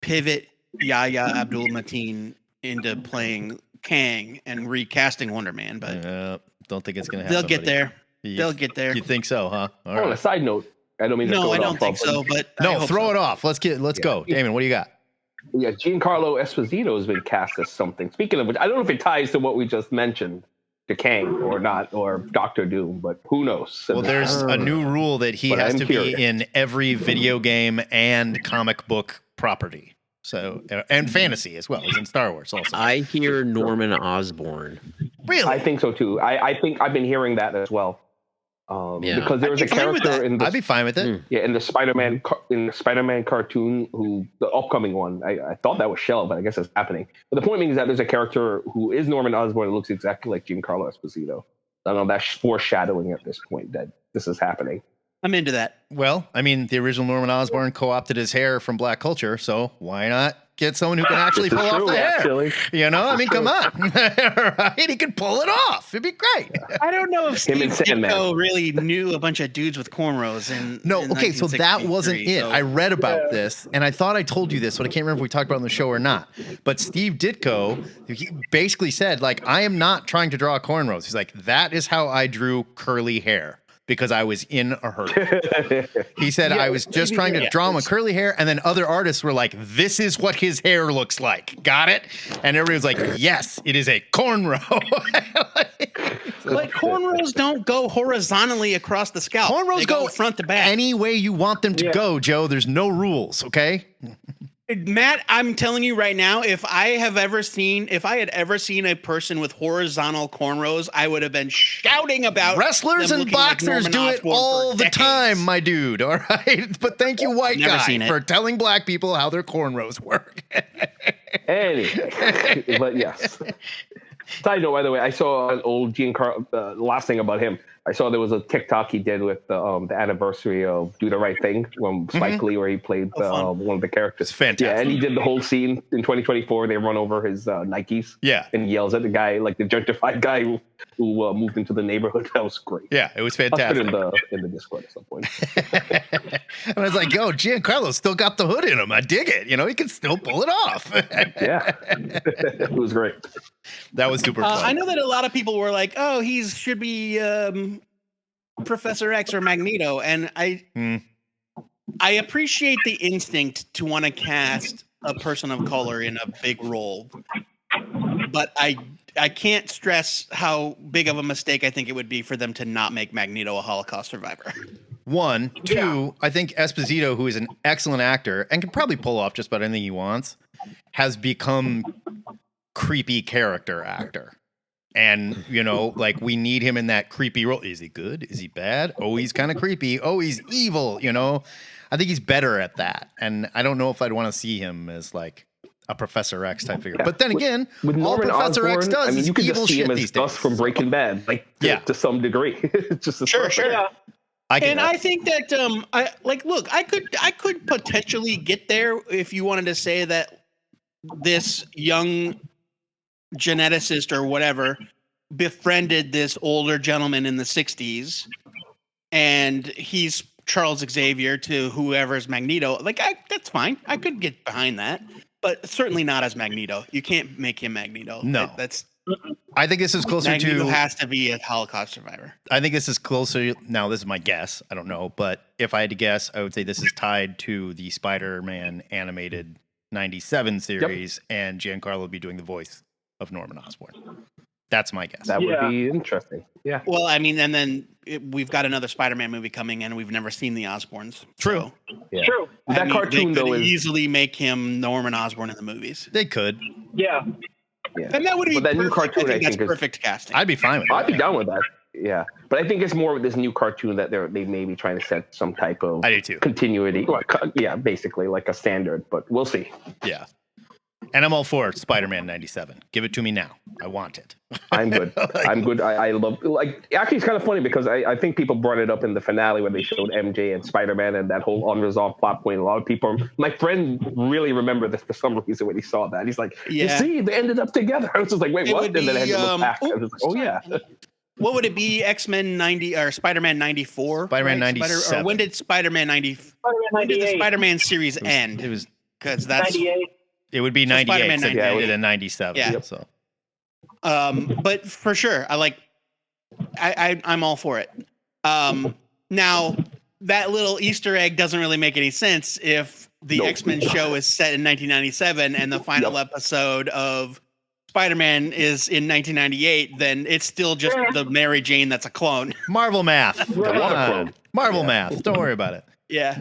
pivot Yahya Abdul-Mateen into playing Kang and recasting Wonder Man, but don't think it's going to happen. They'll get there. They'll get there. You think so, huh? All right. On a side note, I don't mean to No, I don't think so, but throw it off. Let's go. Damon, what do you got? Yeah, Giancarlo Esposito has been cast as something. Speaking of which, I don't know if it ties to what we just mentioned, to Kang or not, or Doctor Doom, but who knows? Well, there's a new rule that he has to be in every video game and comic book property. So, and fantasy as well. He's in Star Wars also. I hear Norman Osborn. Really? I think so too. I think I've been hearing that as well. Because there was a character in the I'd be fine with it. Yeah, in the Spider-Man cartoon, who the upcoming one, I thought that was Shell, but I guess it's happening. But the point being is that there's a character who is Norman Osborn that looks exactly like Giancarlo Esposito. I don't know, that's foreshadowing at this point that this is happening. I'm into that. Well, I mean, the original Norman Osborn co-opted his hair from black culture, so why not get someone who can actually pull off the hair? Actually. You know, I mean, come on. Right? He could pull it off. It'd be great. I don't know if Steve Ditko really knew a bunch of dudes with cornrows. Okay, so that wasn't it. So. I read about this, and I thought I told you this, but I can't remember if we talked about it on the show or not. But Steve Ditko, he basically said, like, I am not trying to draw cornrows. He's like, that is how I drew curly hair. Because I was in a hurry. He said, I was just trying to draw him with curly hair. And then other artists were like, this is what his hair looks like. Got it? And everybody was like, yes, it is a cornrow. But cornrows don't go horizontally across the scalp. Cornrows go front to back. Any way you want them to go, Joe. There's no rules, okay? Matt, I'm telling you right now, if I had ever seen a person with horizontal cornrows, I would have been shouting about wrestlers and boxers do it all the time, my dude. All right, but thank you, white guy, for telling black people how their cornrows work. Anyway, but yes. Side note, by the way, I saw an old Giancarlo. Last thing about him, I saw there was a TikTok he did with the anniversary of Do the Right Thing when Spike Lee, where he played one of the characters. It's fantastic. Yeah, and he did the whole scene in 2024. They run over his Nikes. Yeah, and yells at the guy, like the gentrified guy who moved into the neighborhood. That was great. Yeah, it was fantastic. I'll put it in the Discord at some point. And I was like, yo, Giancarlo still got the hood in him. I dig it. You know, he can still pull it off. Yeah, it was great. That was super fun. I know that a lot of people were like, oh, he should be Professor X or Magneto. And I appreciate the instinct to want to cast a person of color in a big role. But I can't stress how big of a mistake I think it would be for them to not make Magneto a Holocaust survivor. One. Two, I think Esposito, who is an excellent actor and can probably pull off just about anything he wants, has become creepy character actor. And, you know, like, we need him in that creepy role. Is he good? Is he bad? Oh, he's kind of creepy. Oh, he's evil, you know? I think he's better at that. And I don't know if I'd want to see him as, like, a Professor X type figure. But then again, with Norman Professor Osborn, X does I mean, you can evil just see shit him as these Gus days. from Breaking Bad, like to some degree. It's just Sure. Yeah. I think that I could potentially get there if you wanted to say that this young geneticist or whatever befriended this older gentleman in the 60s, and he's Charles Xavier to whoever's Magneto. That's fine. I could get behind that, but certainly not as Magneto. You can't make him Magneto. No. I think this is closer Magneto to... has to be a Holocaust survivor. I think this is closer... Now, this is my guess. I don't know. But if I had to guess, I would say this is tied to the Spider-Man animated 97 series, and Giancarlo would be doing the voice of Norman Osborn. That's my guess. That would be interesting. Yeah. Well, I mean, and then we've got another Spider-Man movie coming, and we've never seen the Osborns. True. Yeah. True. That cartoon, they could though, is easily make him Norman Osborn in the movies. They could. Yeah. And that would be that new perfect. cartoon, I think that's is, perfect casting. I'd be fine with that. I'd be down with that. Yeah, but I think it's more with this new cartoon that they may be trying to set some type of I do too. continuity. Yeah, basically like a standard, but we'll see. Yeah. And I'm all for Spider-Man 97. Give it to me now. I want it. I'm good. I'm good. I love, actually, it's kind of funny because I think people brought it up in the finale when they showed MJ and Spider-Man and that whole unresolved plot point. A lot of people, my friend really remembered this for some reason when he saw that. He's like, you see, they ended up together. I was just like, wait, what? And then I had to look back. I was like, oh, yeah. What would it be? X-Men 90 or Spider-Man 94? Spider-Man 97. Or when did Spider-Man 90? When did the Spider-Man series end? It was because that's 98. It would be 98. Spider-Man So it 98. ended in 97. Yeah. So. But for sure, I'm all for it. Now that little Easter egg doesn't really make any sense if the X-Men show is set in 1997 and the final episode of Spider-Man is in 1998, then it's still just the Mary Jane that's a clone. Marvel math. Come on. Marvel math. Don't worry about it. Yeah.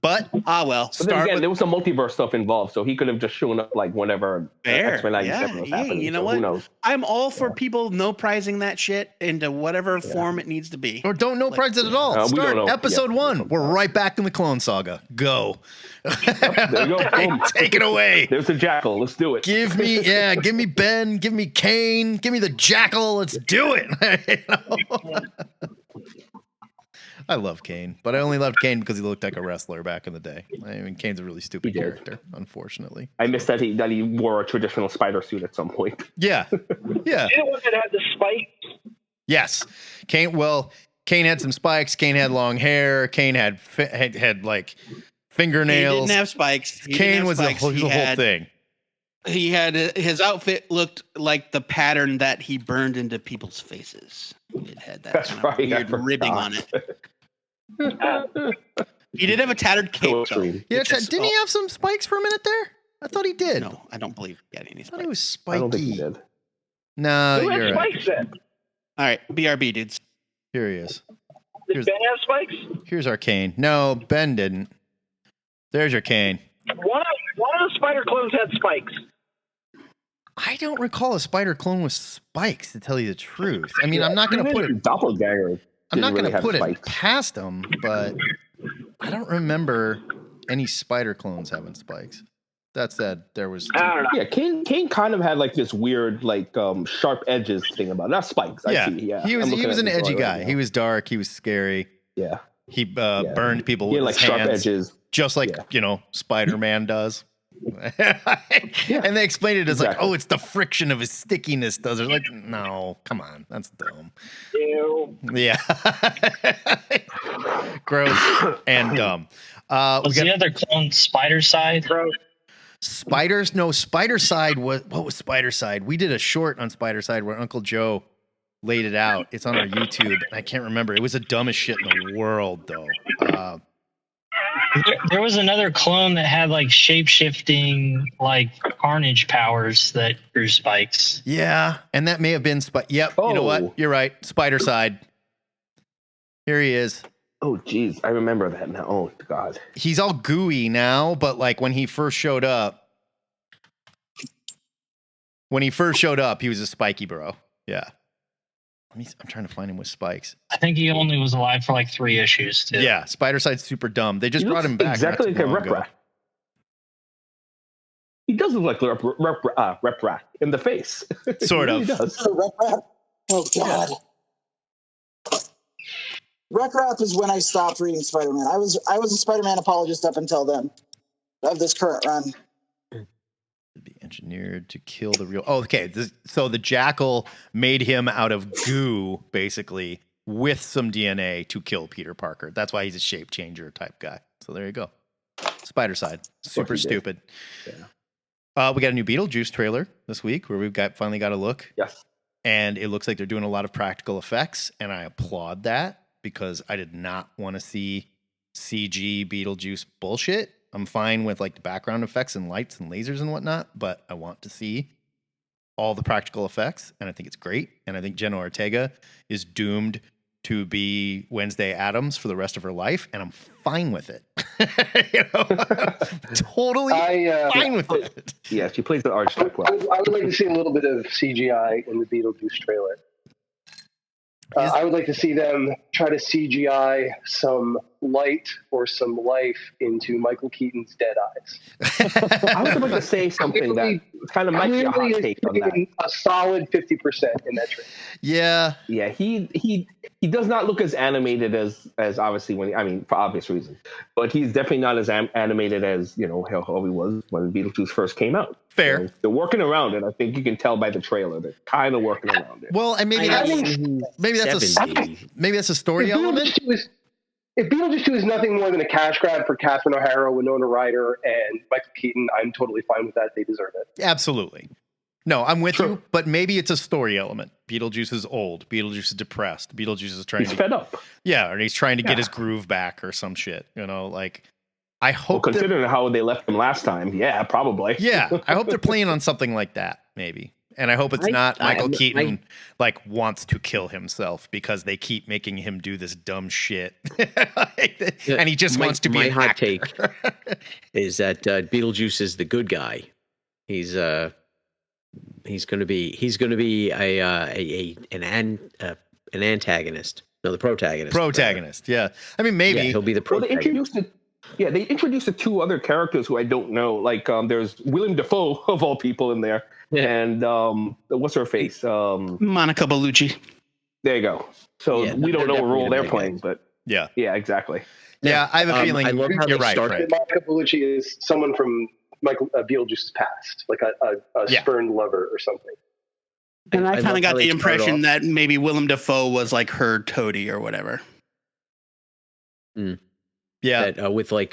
But well. But then again, there was some multiverse stuff involved, so he could have just shown up like whenever X-Men 97 was happening. You know so what? Who knows? I'm all for people no-prizing that shit into whatever form it needs to be. Or don't no prize it at all. we don't Start know. episode 1. We're right back in the Clone Saga. Go. There you go. Boom. Take it away. There's the Jackal. Let's do it. Give me Ben, give me Kane, give me the Jackal. Let's do it. I love Kane, but I only loved Kane because he looked like a wrestler back in the day. I mean, Kane's a really stupid character, unfortunately. I missed that he wore a traditional spider suit at some point. Yeah. Yeah. You know what that had the spikes? Yes. Kane had some spikes. Kane had long hair. Kane had like fingernails. He didn't have spikes. Kane was the whole thing. He had his outfit looked like the pattern that he burned into people's faces. It had that kind of weird ribbing on it. He did have a tattered cape, though. Yeah, didn't he have some spikes for a minute there? I thought he did. No, I don't believe he had any I spikes. thought he was spiky. I don't think he did. No, Who had you're right. spikes then? All right, BRB, dudes. Here he is. Did Ben have spikes? Here's our Kane. No, Ben didn't. There's your Kane. One of the spider clones had spikes. I don't recall a spider clone with spikes, to tell you the truth. I mean, I'm not going to put it. Doppelganger. I'm not going to put spikes. it past him, but I don't remember any spider clones having spikes. That said, there was. I don't know. Yeah, Kane kind of had like this weird, like sharp edges thing about it. Not spikes. Yeah, I see. Yeah, he was an edgy guy. He was dark. He was scary. Yeah, he burned people he with had, his like hands, sharp edges, just like Spider-Man does. And they explained it as like, oh, it's the friction of his stickiness does it. Like, no, come on, that's dumb. Ew. Yeah, gross and dumb. Was the other clone Spider Side? Spiders? No, Spider Side was what was Spider Side? We did a short on Spider Side where Uncle Joe laid it out. It's on our YouTube, and I can't remember. It was the dumbest shit in the world, though. There was another clone that had like shape-shifting, like carnage powers that grew spikes. Yeah, and that may have been Yep, you know what? You're right. Spider Side. Here he is. Oh, geez, I remember that now. Oh, God. He's all gooey now, but like when he first showed up, he was a spiky bro. Yeah. I'm trying to find him with spikes. I think he only was alive for like 3 issues, too. Yeah, Spider Side's super dumb. They just brought him back. Exactly like a Rep Rat. He does look like Rep Rat in the face. Sort of. He does. Rep Rat? Oh, God. Rep Rat is when I stopped reading Spider-Man. I was a Spider-Man apologist up until then, of this current run. Be engineered to kill the real. Oh, okay. So the Jackal made him out of goo, basically, with some DNA to kill Peter Parker. That's why he's a shape changer type guy. So there you go. Spider Side, super stupid. Yeah. We got a new Beetlejuice trailer this week where we've finally got a look. Yes. And it looks like they're doing a lot of practical effects, and I applaud that because I did not want to see CG Beetlejuice bullshit. I'm fine with like the background effects and lights and lasers and whatnot, but I want to see all the practical effects, and I think it's great. And I think Jenna Ortega is doomed to be Wednesday Addams for the rest of her life, and I'm fine with it. Totally fine with it. Yeah, she plays the archetype well. I would like to see a little bit of CGI in the Beetlejuice trailer. I would like to see them try to CGI some light or some life into Michael Keaton's dead eyes. I was about to say something that kind of might be a hot take on that. A solid 50% in that trailer. Yeah. Yeah, he does not look as animated as obviously for obvious reasons, but he's definitely not as animated as how he was when Beetlejuice first came out. Fair. So they're working around it. I think you can tell by the trailer. They're kind of working around it. Well, and maybe that's a story element. If Beetlejuice 2 is nothing more than a cash grab for Catherine O'Hara, Winona Ryder, and Michael Keaton, I'm totally fine with that. They deserve it. Absolutely. No, I'm with you, but maybe it's a story element. Beetlejuice is old. Beetlejuice is depressed. Beetlejuice is trying he's fed up. Yeah, or he's trying to get his groove back or some shit. I hope considering how they left him last time, yeah, probably. Yeah, I hope they're playing on something like that, maybe. And I hope it's not Michael Keaton wants to kill himself because they keep making him do this dumb shit, and he just wants to be. My an hot actor. take is that Beetlejuice is the good guy. He's going to be an antagonist. No, the protagonist. Protagonist, yeah. I mean, maybe he'll be the protagonist. They introduced the two other characters who I don't know. Like, there's Willem Dafoe of all people in there, and what's her face? Monica Bellucci. There you go. So we don't know what role they're playing, but yeah, exactly. Yeah, I have a feeling you're right. Monica Bellucci is someone from Beetlejuice's past, like a spurned lover or something. And I kind of got the impression that maybe Willem Dafoe was like her toady or whatever. Yeah, with I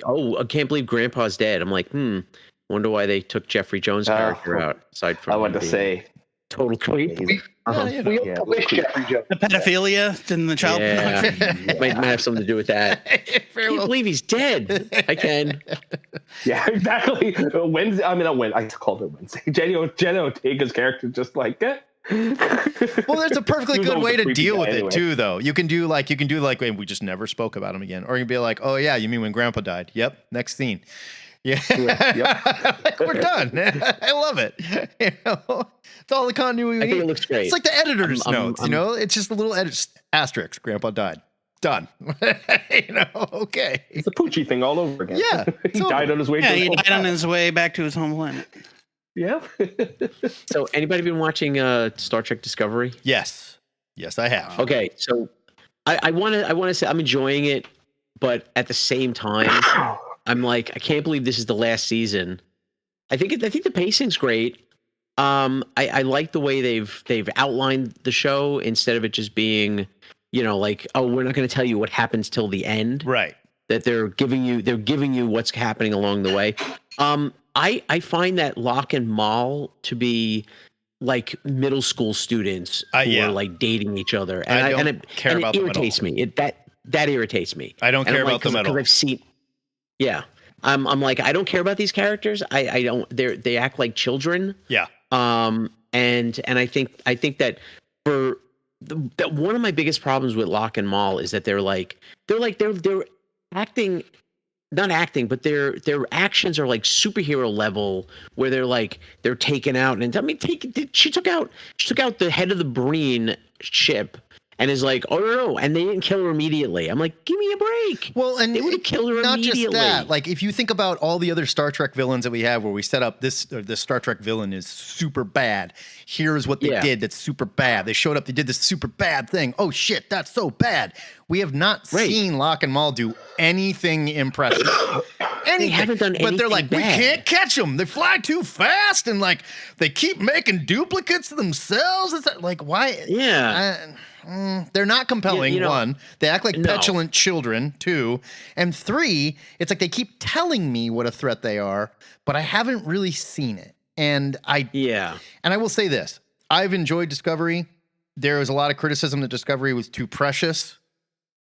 can't believe Grandpa's dead. I'm like, wonder why they took Jeffrey Jones' character out. Aside from I wanted to say total creep. We wish Jeffrey Jones. The pedophilia in the child. Might have something to do with that. I can't believe he's dead. I can. Yeah, exactly. Wednesday. I called it Wednesday. Jenna Ortega's character just like it. Well, there's a perfectly good way to deal with it too, though. You can do like we just never spoke about him again, or you can be like, oh yeah, you mean when Grandpa died? Yep, next scene. Yeah, we're done. I love it. It's all the continuity. I think it looks great. It's like the editor's notes. It's just a little asterisk. Grandpa died. Done. Okay. It's a Poochie thing all over again. Yeah, he died on his way. He died on his way back to his home planet. Yeah. So, anybody been watching Star Trek Discovery? Yes, I have. Okay, so I want to say I'm enjoying it, but at the same time, I'm like, I can't believe this is the last season. I think the pacing's great. I like the way they've outlined the show instead of it just being, we're not going to tell you what happens till the end. Right. That they're giving you what's happening along the way. I find that Locke and Mal to be like middle school students who are like dating each other, and it irritates me. That irritates me. I don't care about them at all. I've seen. Yeah, I'm like, I don't care about these characters. I don't. They act like children. Yeah. And I think that that one of my biggest problems with Locke and Mal is that they're acting. Not acting, but their actions are like superhero level, where they're taken out. And she took out the head of the Breen ship, and is like, oh no, and they didn't kill her immediately. I'm like, give me a break. Well, and they would have killed her immediately. Not just that. Like, if you think about all the other Star Trek villains that we have, where we set up this Star Trek villain is super bad. Here's what they did that's super bad. They showed up, they did this super bad thing. Oh shit, that's so bad. We have not seen Locke and Mal do anything impressive. They haven't done anything but they're like, bad. we can't catch them. They fly too fast, and like they keep making duplicates of themselves. It's like, why? Yeah. They're not compelling. One, they act like petulant children. Two, and three, it's like they keep telling me what a threat they are, but I haven't really seen it. And I will say this: I've enjoyed Discovery. There was a lot of criticism that Discovery was too precious.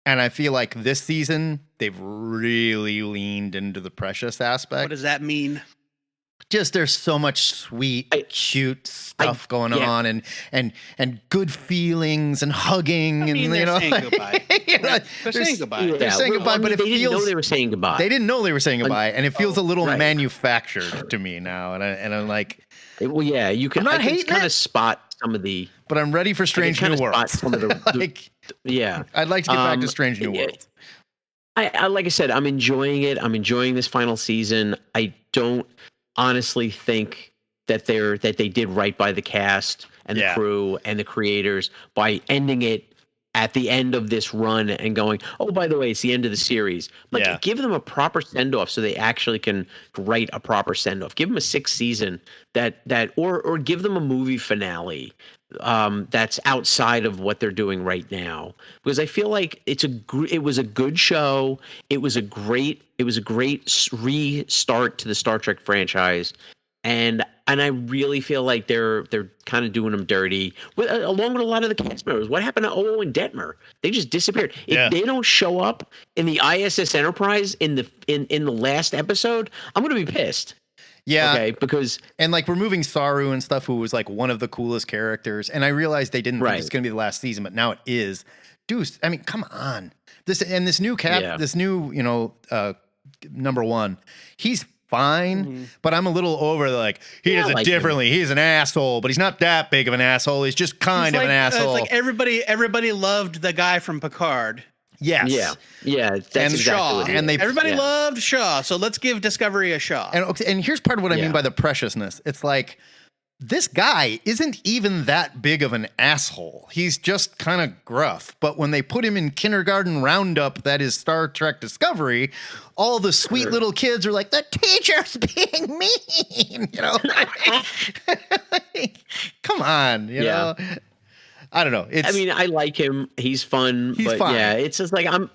And I feel like this season, they've really leaned into the precious aspect. What does that mean? just there's so much sweet, cute stuff going on, and good feelings and hugging, and they're saying goodbye. They're saying goodbye. Yeah. They're saying goodbye, but they didn't know they were saying goodbye. They didn't know they were saying goodbye, and it feels a little manufactured to me now. And I'm like, well, yeah, you can. I'm not hating kind of spot some of the. But I'm ready for Strange New Worlds. Some of the I'd like to get back to Strange New Worlds. I like I said, I'm enjoying it. I'm enjoying this final season. I don't honestly think that they did right by the cast and the crew and the creators by ending it at the end of this run and going, oh, by the way, it's the end of the series. Like, give them a proper send off so they actually can write a proper send off. Give them a 6th season or give them a movie finale that's outside of what they're doing right now, because I feel like it was a good show. It was a great restart to the Star Trek franchise, and I really feel like they're kind of doing them dirty along with a lot of the cast members. What happened to Oo and Detmer? They just disappeared. If they don't show up in the ISS Enterprise in the last episode, I'm going to be pissed. Yeah. Okay, because like removing Saru and stuff, who was like one of the coolest characters, and I realized they didn't think it's going to be the last season, but now it is. Deuce, I mean, come on. This new number one, he's fine, but I'm a little over he does it differently. He's an asshole, but he's not that big of an asshole. He's just kind of an asshole. It's like everybody loved the guy from Picard. Yes. Yeah. That's and exactly Shaw. what it And is. everybody loved Shaw. So let's give Discovery a Shaw. And here's part of what I mean by the preciousness. It's like, this guy isn't even that big of an asshole. He's just kind of gruff. But when they put him in Kindergarten Roundup, that is Star Trek Discovery, all the sweet little kids are like, the teacher's being mean. Come on, you know. I don't know. I like him. He's fun. But fine. Yeah, it's just like I'm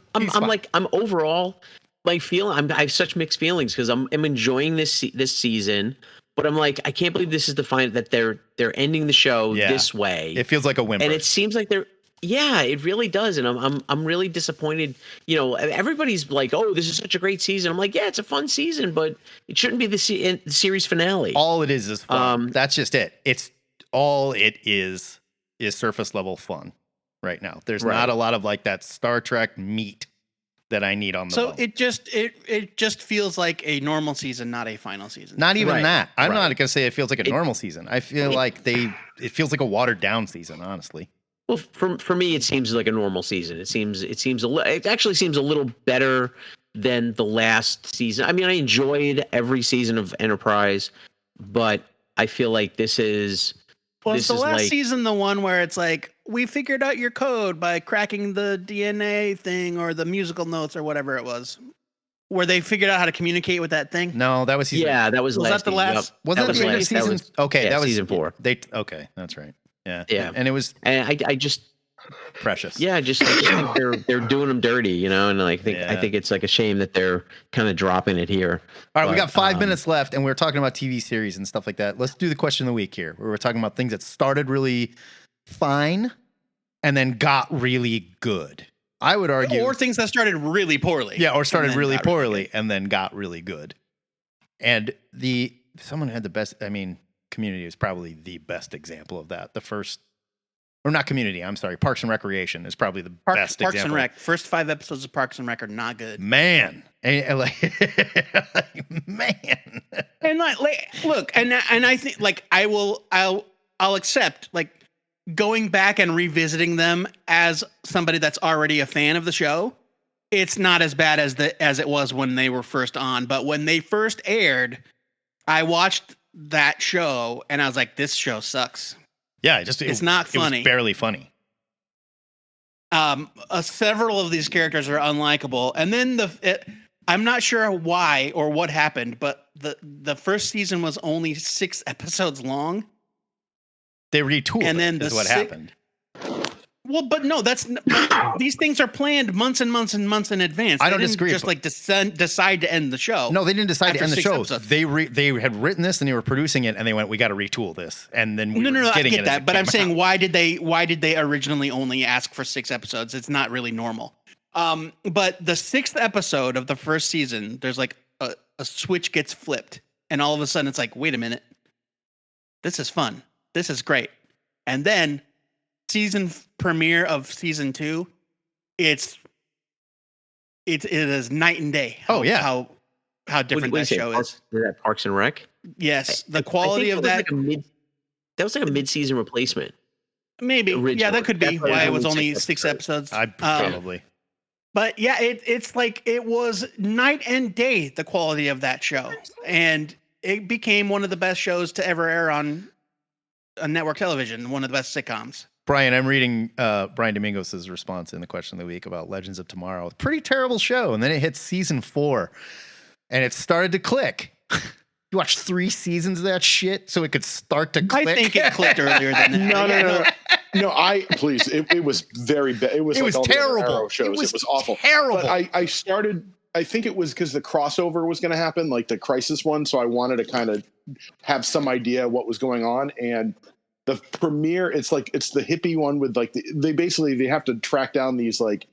overall like feeling. I have such mixed feelings because I'm enjoying this season, but I'm like, I can't believe this is the final that they're ending the show this way. It feels like a whimper, and it seems like they're. Yeah, it really does, and I'm really disappointed. Everybody's like, "Oh, this is such a great season." I'm like, "Yeah, it's a fun season, but it shouldn't be the series finale." All it is fun. That's just it. It's all it is surface level fun right now. There's not a lot of like that Star Trek meat that I need on the bone. It just feels like a normal season, not a final season. Not even that. I'm not going to say it feels like a normal season. I feel like it feels like a watered down season, honestly. Well, for me, it seems like a normal season. It actually seems a little better than the last season. I mean, I enjoyed every season of Enterprise, but I feel like this is. Well, it's the last season, the one where it's like, we figured out your code by cracking the DNA thing or the musical notes or whatever it was, where they figured out how to communicate with that thing. No, that was season. Yeah, that was last. Was that the last? Was that the end of season? Okay, that was season 4. Okay, that's right. Yeah, yeah, and it was. And I just. Precious. Yeah, I just think they're doing them dirty, and I think it's like a shame that they're kind of dropping it here. All right, we got 5 minutes left, and we're talking about TV series and stuff like that. Let's do the question of the week here, where we're talking about things that started really fine and then got really good. I would argue, or things that started really poorly. Yeah, or started really poorly and then got really good. And someone had the best. I mean, Community is probably the best example of that. The first. Or not Community, I'm sorry. Parks and Recreation is probably the best Parks example. and Rec. First 5 episodes of Parks and Rec are not good. Man. Man. And look, and I think I'll accept going back and revisiting them as somebody that's already a fan of the show. It's not as bad as it was when they were first on, but when they first aired, I watched that show and I was like, this show sucks. Yeah, it's not funny. It was barely funny. Several of these characters are unlikable, and then I'm not sure why or what happened, but the first season was only 6 episodes long. They retooled, and then is what happened. Well, but no, these things are planned months and months and months in advance. I don't disagree. Just decide to end the show. No, they didn't decide to end the show. They had written this and they were producing it, and they went, "We got to retool this." And then I get that, but I'm saying why did they originally only ask for 6 episodes? It's not really normal. But the 6th episode of the first season, there's like a switch gets flipped, and all of a sudden it's like, wait a minute, this is fun, this is great. And then season premiere of season 2, it is night and day. How different that show is. Is that Parks and Rec? Yes, the quality of that. That was like a mid-season replacement. Maybe. Yeah, that could be why it was only 6 episodes. Probably. But yeah, it's like it was night and day, the quality of that show. And it became one of the best shows to ever air on network television, one of the best sitcoms. Brian, I'm reading Brian Domingos' response in the question of the week about Legends of Tomorrow. Pretty terrible show. And then it hits season 4 and it started to click. You watched 3 seasons of that shit so it could start to click? I think it clicked earlier than that. No, please. It was very bad. It was like all terrible. The Arrow shows. It was awful. Terrible. But I started, I think it was because the crossover was going to happen, like the Crisis one. So I wanted to kind of have some idea what was going on. And the premiere, it's the hippie one with like, they have to track down these like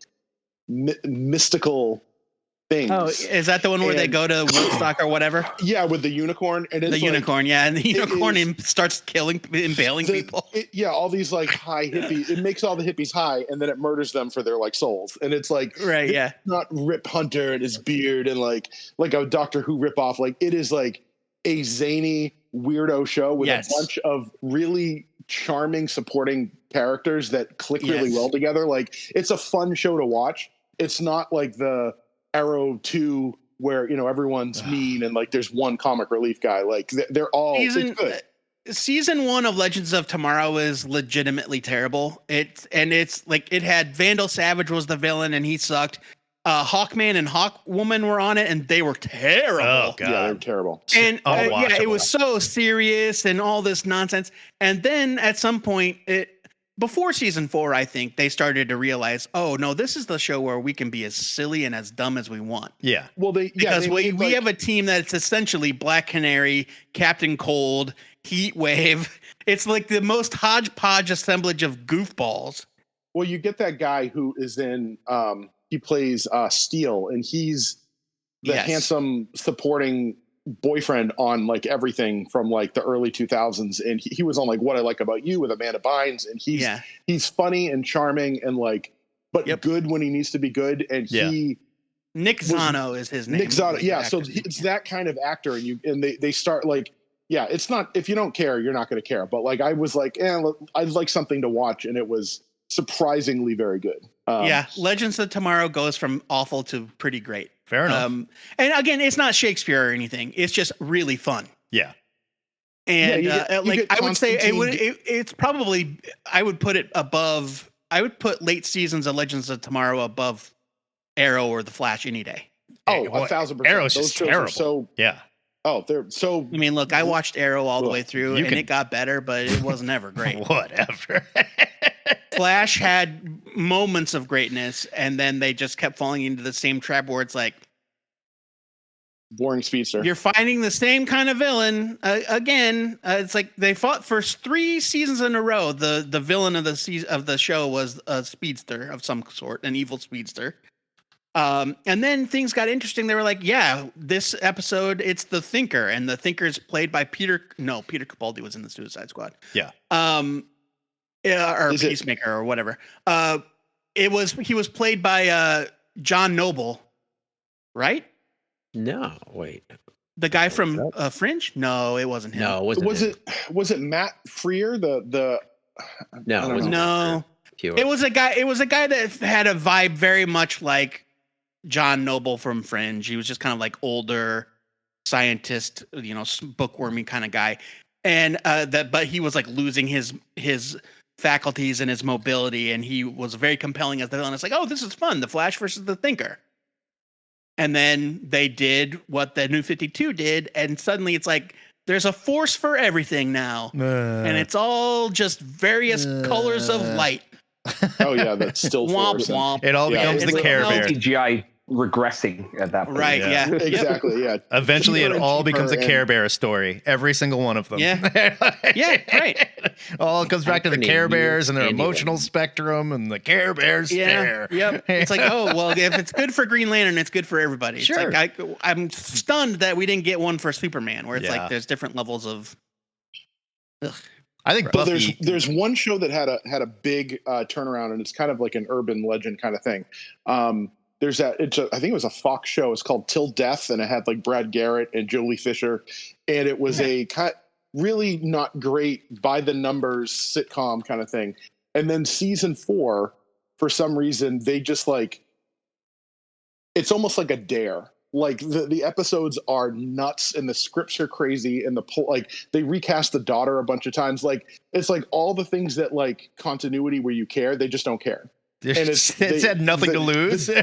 mystical things. Oh, is that the one where they go to Woodstock or whatever? Yeah, with the unicorn. And it's unicorn, and the unicorn imbailing people. All these like high hippie. It makes all the hippies high, and then it murders them for their like souls. And it's like, not Rip Hunter and his beard and like a Doctor Who ripoff. Like it is like a zany weirdo show with a bunch of really charming supporting characters that click really well together. Like it's a fun show to watch. It's not like the Arrow 2 where everyone's mean and like there's one comic relief guy. Like they're all good. Season 1 of Legends of Tomorrow is legitimately terrible. It's like it had Vandal Savage was the villain and he sucked. Hawkman and Hawkwoman were on it and they were terrible. Oh god, yeah, they were terrible. And it was so serious and all this nonsense. And then at some point, before season 4, I think they started to realize, oh no, this is the show where we can be as silly and as dumb as we want. Yeah. Well, because we have a team that's essentially Black Canary, Captain Cold, Heat Wave. It's like the most hodgepodge assemblage of goofballs. Well, you get that guy who is in. He plays Steel, and he's the handsome supporting boyfriend on like everything from like the early 2000s, and he was on like What I Like About You with Amanda Bynes, and he's funny and charming and like good when he needs to be good. And Nick Zano is his name. Nick Zano, so it's that kind of actor, and they start like it's not, if you don't care, you're not going to care. But like I was like, I'd like something to watch, and it was surprisingly very good. Legends of Tomorrow goes from awful to pretty great. Fair enough. And again, it's not Shakespeare or anything. It's just really fun. Yeah. And I would say it's probably, I would put late seasons of Legends of Tomorrow above Arrow or The Flash any day. Oh, 1,000%. Arrow's just terrible. Oh, they're so. I mean, look, I watched Arrow all the way through, and it got better, but it was never great. Whatever. Flash had moments of greatness, and then they just kept falling into the same trap where it's like boring speedster. You're fighting the same kind of villain again. It's like they fought for 3 seasons in a row. The villain of the show was a speedster of some sort, an evil speedster. And then things got interesting. They were like, this episode, it's the Thinker, and the Thinker is played by Peter Capaldi was in the Suicide Squad. Yeah. Or Peacemaker or whatever. He was played by John Noble, right? No, wait. The guy from Fringe? No, it wasn't him. No, it wasn't him. Was it Matt Freer? No, no. It was a guy. It was a guy that had a vibe very much like John Noble from Fringe. He was just kind of like older scientist, bookwormy kind of guy, and but he was like losing his faculties and his mobility, and he was very compelling as the villain. It's like, oh, this is fun. The Flash versus the Thinker. And then they did what the New 52 did, and suddenly it's like there's a force for everything now, and it's all just various colors of light. Oh yeah, that's still womp womp. It all becomes the Care Bear. CGI regressing at that point. Right. Yeah. Exactly. Yeah. Eventually, Cheaper it and all becomes a cheaper Care and- Bear story. Every single one of them. Yeah. Yeah, right. All comes back to the Acronym Care Bears means and their anyone. emotional spectrum and the Care Bears Yeah. stare. Yep. It's like, oh well, if it's good for Green Lantern, it's good for everybody. It's Sure. like I'm stunned that we didn't get one for Superman, where it's Yeah. like there's different levels of. Ugh. I think But Buffy. there's one show that had a big turnaround, and it's kind of like an urban legend kind of thing. There's that. I think it was a Fox show. It's called Till Death, and it had like Brad Garrett and Jolie Fisher, and it was a really not great by the numbers sitcom kind of thing. And then season 4, for some reason, they just like it's almost like a dare. Like the episodes are nuts and the scripts are crazy and like they recast the daughter a bunch of times. Like it's like all the things that like continuity where you care, they just don't care. And It's had nothing to lose. They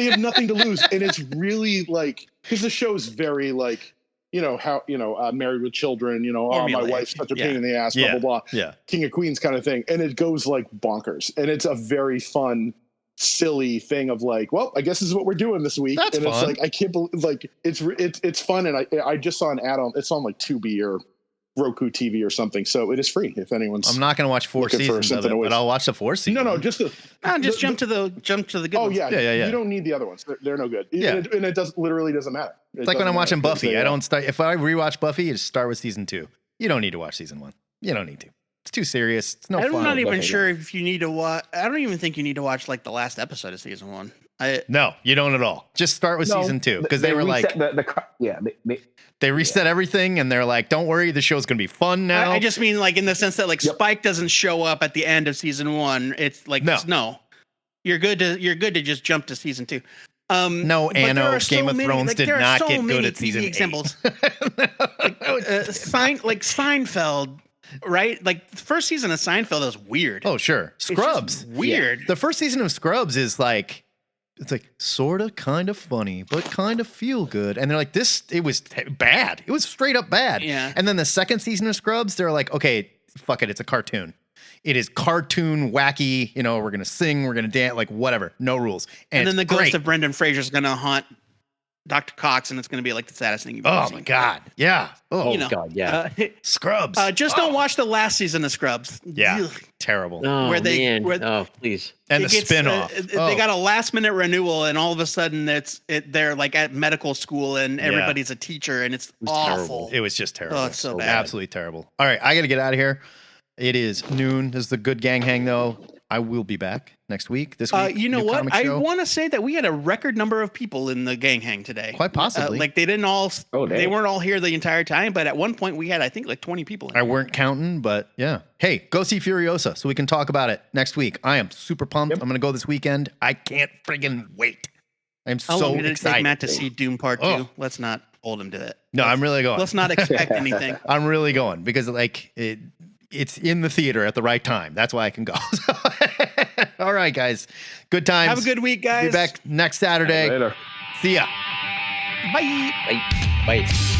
have nothing to lose. And it's really like, because the show's very like, Married with Children, my Formulaic. wife's such a pain in the ass, blah, Yeah. blah, blah. Yeah. King of Queens kind of thing. And it goes like bonkers. And it's a very fun, silly thing of like, well, I guess this is what we're doing this week. That's and fun. it's like, I can't believe, like, it's fun. And I just saw an ad on, it's on like Tubi or Roku TV or something. So it is free if anyone's. I'm not going to watch 4 looking for seasons of something it, to but watch. I'll watch the 4th season. No, just Jump to the good Oh ones. yeah, Yeah. You don't need the other ones. They're no good. Yeah. And it literally doesn't matter. It's like when I'm watching Buffy. I don't start. If I rewatch Buffy, you just start with season 2. You don't need to watch season 1. You don't need to. It's too serious. It's no I'm fun. not even Buffy, sure if you need to watch. I don't even think you need to watch like the last episode of season 1. No, you don't at all. Just start with season 2 because they were like, they reset everything and they're like, don't worry, the show's gonna be fun now. I just mean like in the sense that like Spike doesn't show up at the end of season 1. It's like no. You're good to just jump to season 2. No, but there Anno, are so Game of many- Thrones like, did there are not so get good many at season TV 8. examples. Seinfeld, right? Like the first season of Seinfeld is weird. Oh, sure. It's Scrubs. just weird. The first season of Scrubs is like, it's like sort of kind of funny, but kind of feel good. And they're like, it was bad. It was straight up bad. Yeah. And then the second season of Scrubs, they're like, okay, fuck it. It's a cartoon. It is cartoon wacky. We're going to sing, we're going to dance, like whatever. No rules. And then the it's ghost great. of Brendan Fraser is going to haunt Dr. Cox, and it's going to be like the saddest thing you've ever Oh seen. my God. Yeah. Oh, God, yeah. Scrubs. Just don't watch the last season of Scrubs. Yeah. Ugh. Terrible. Oh, Where they- man. where- Please. And It the gets, spin-off. They got a last-minute renewal, and all of a sudden, they're like at medical school, and everybody's a teacher, and it's awful. terrible. It was just terrible. Oh, it's so bad. Absolutely terrible. All right, I got to get out of here. It is noon. This is the Good Gang Hang, though. I will be back next week. This week, You know new what? comic I show. want to say that we had a record number of people in the gang hang today. Quite possibly. Like they didn't all. Oh, they dang. weren't all here the entire time, but at one point we had, I think, like 20 people. In I here. weren't counting, but yeah. Hey, go see Furiosa so we can talk about it next week. I am super pumped. I'm going to go this weekend. I can't friggin' wait. I'm How so long did it take excited. Matt to see Doom Part 2? Oh. Let's not hold him to that. No, I'm really going. Let's not expect anything. I'm really going because like it's in the theater at the right time. That's why I can go. All right, guys. Good times. Have a good week, guys. Be back next Saturday. Later. See ya. Bye. Bye.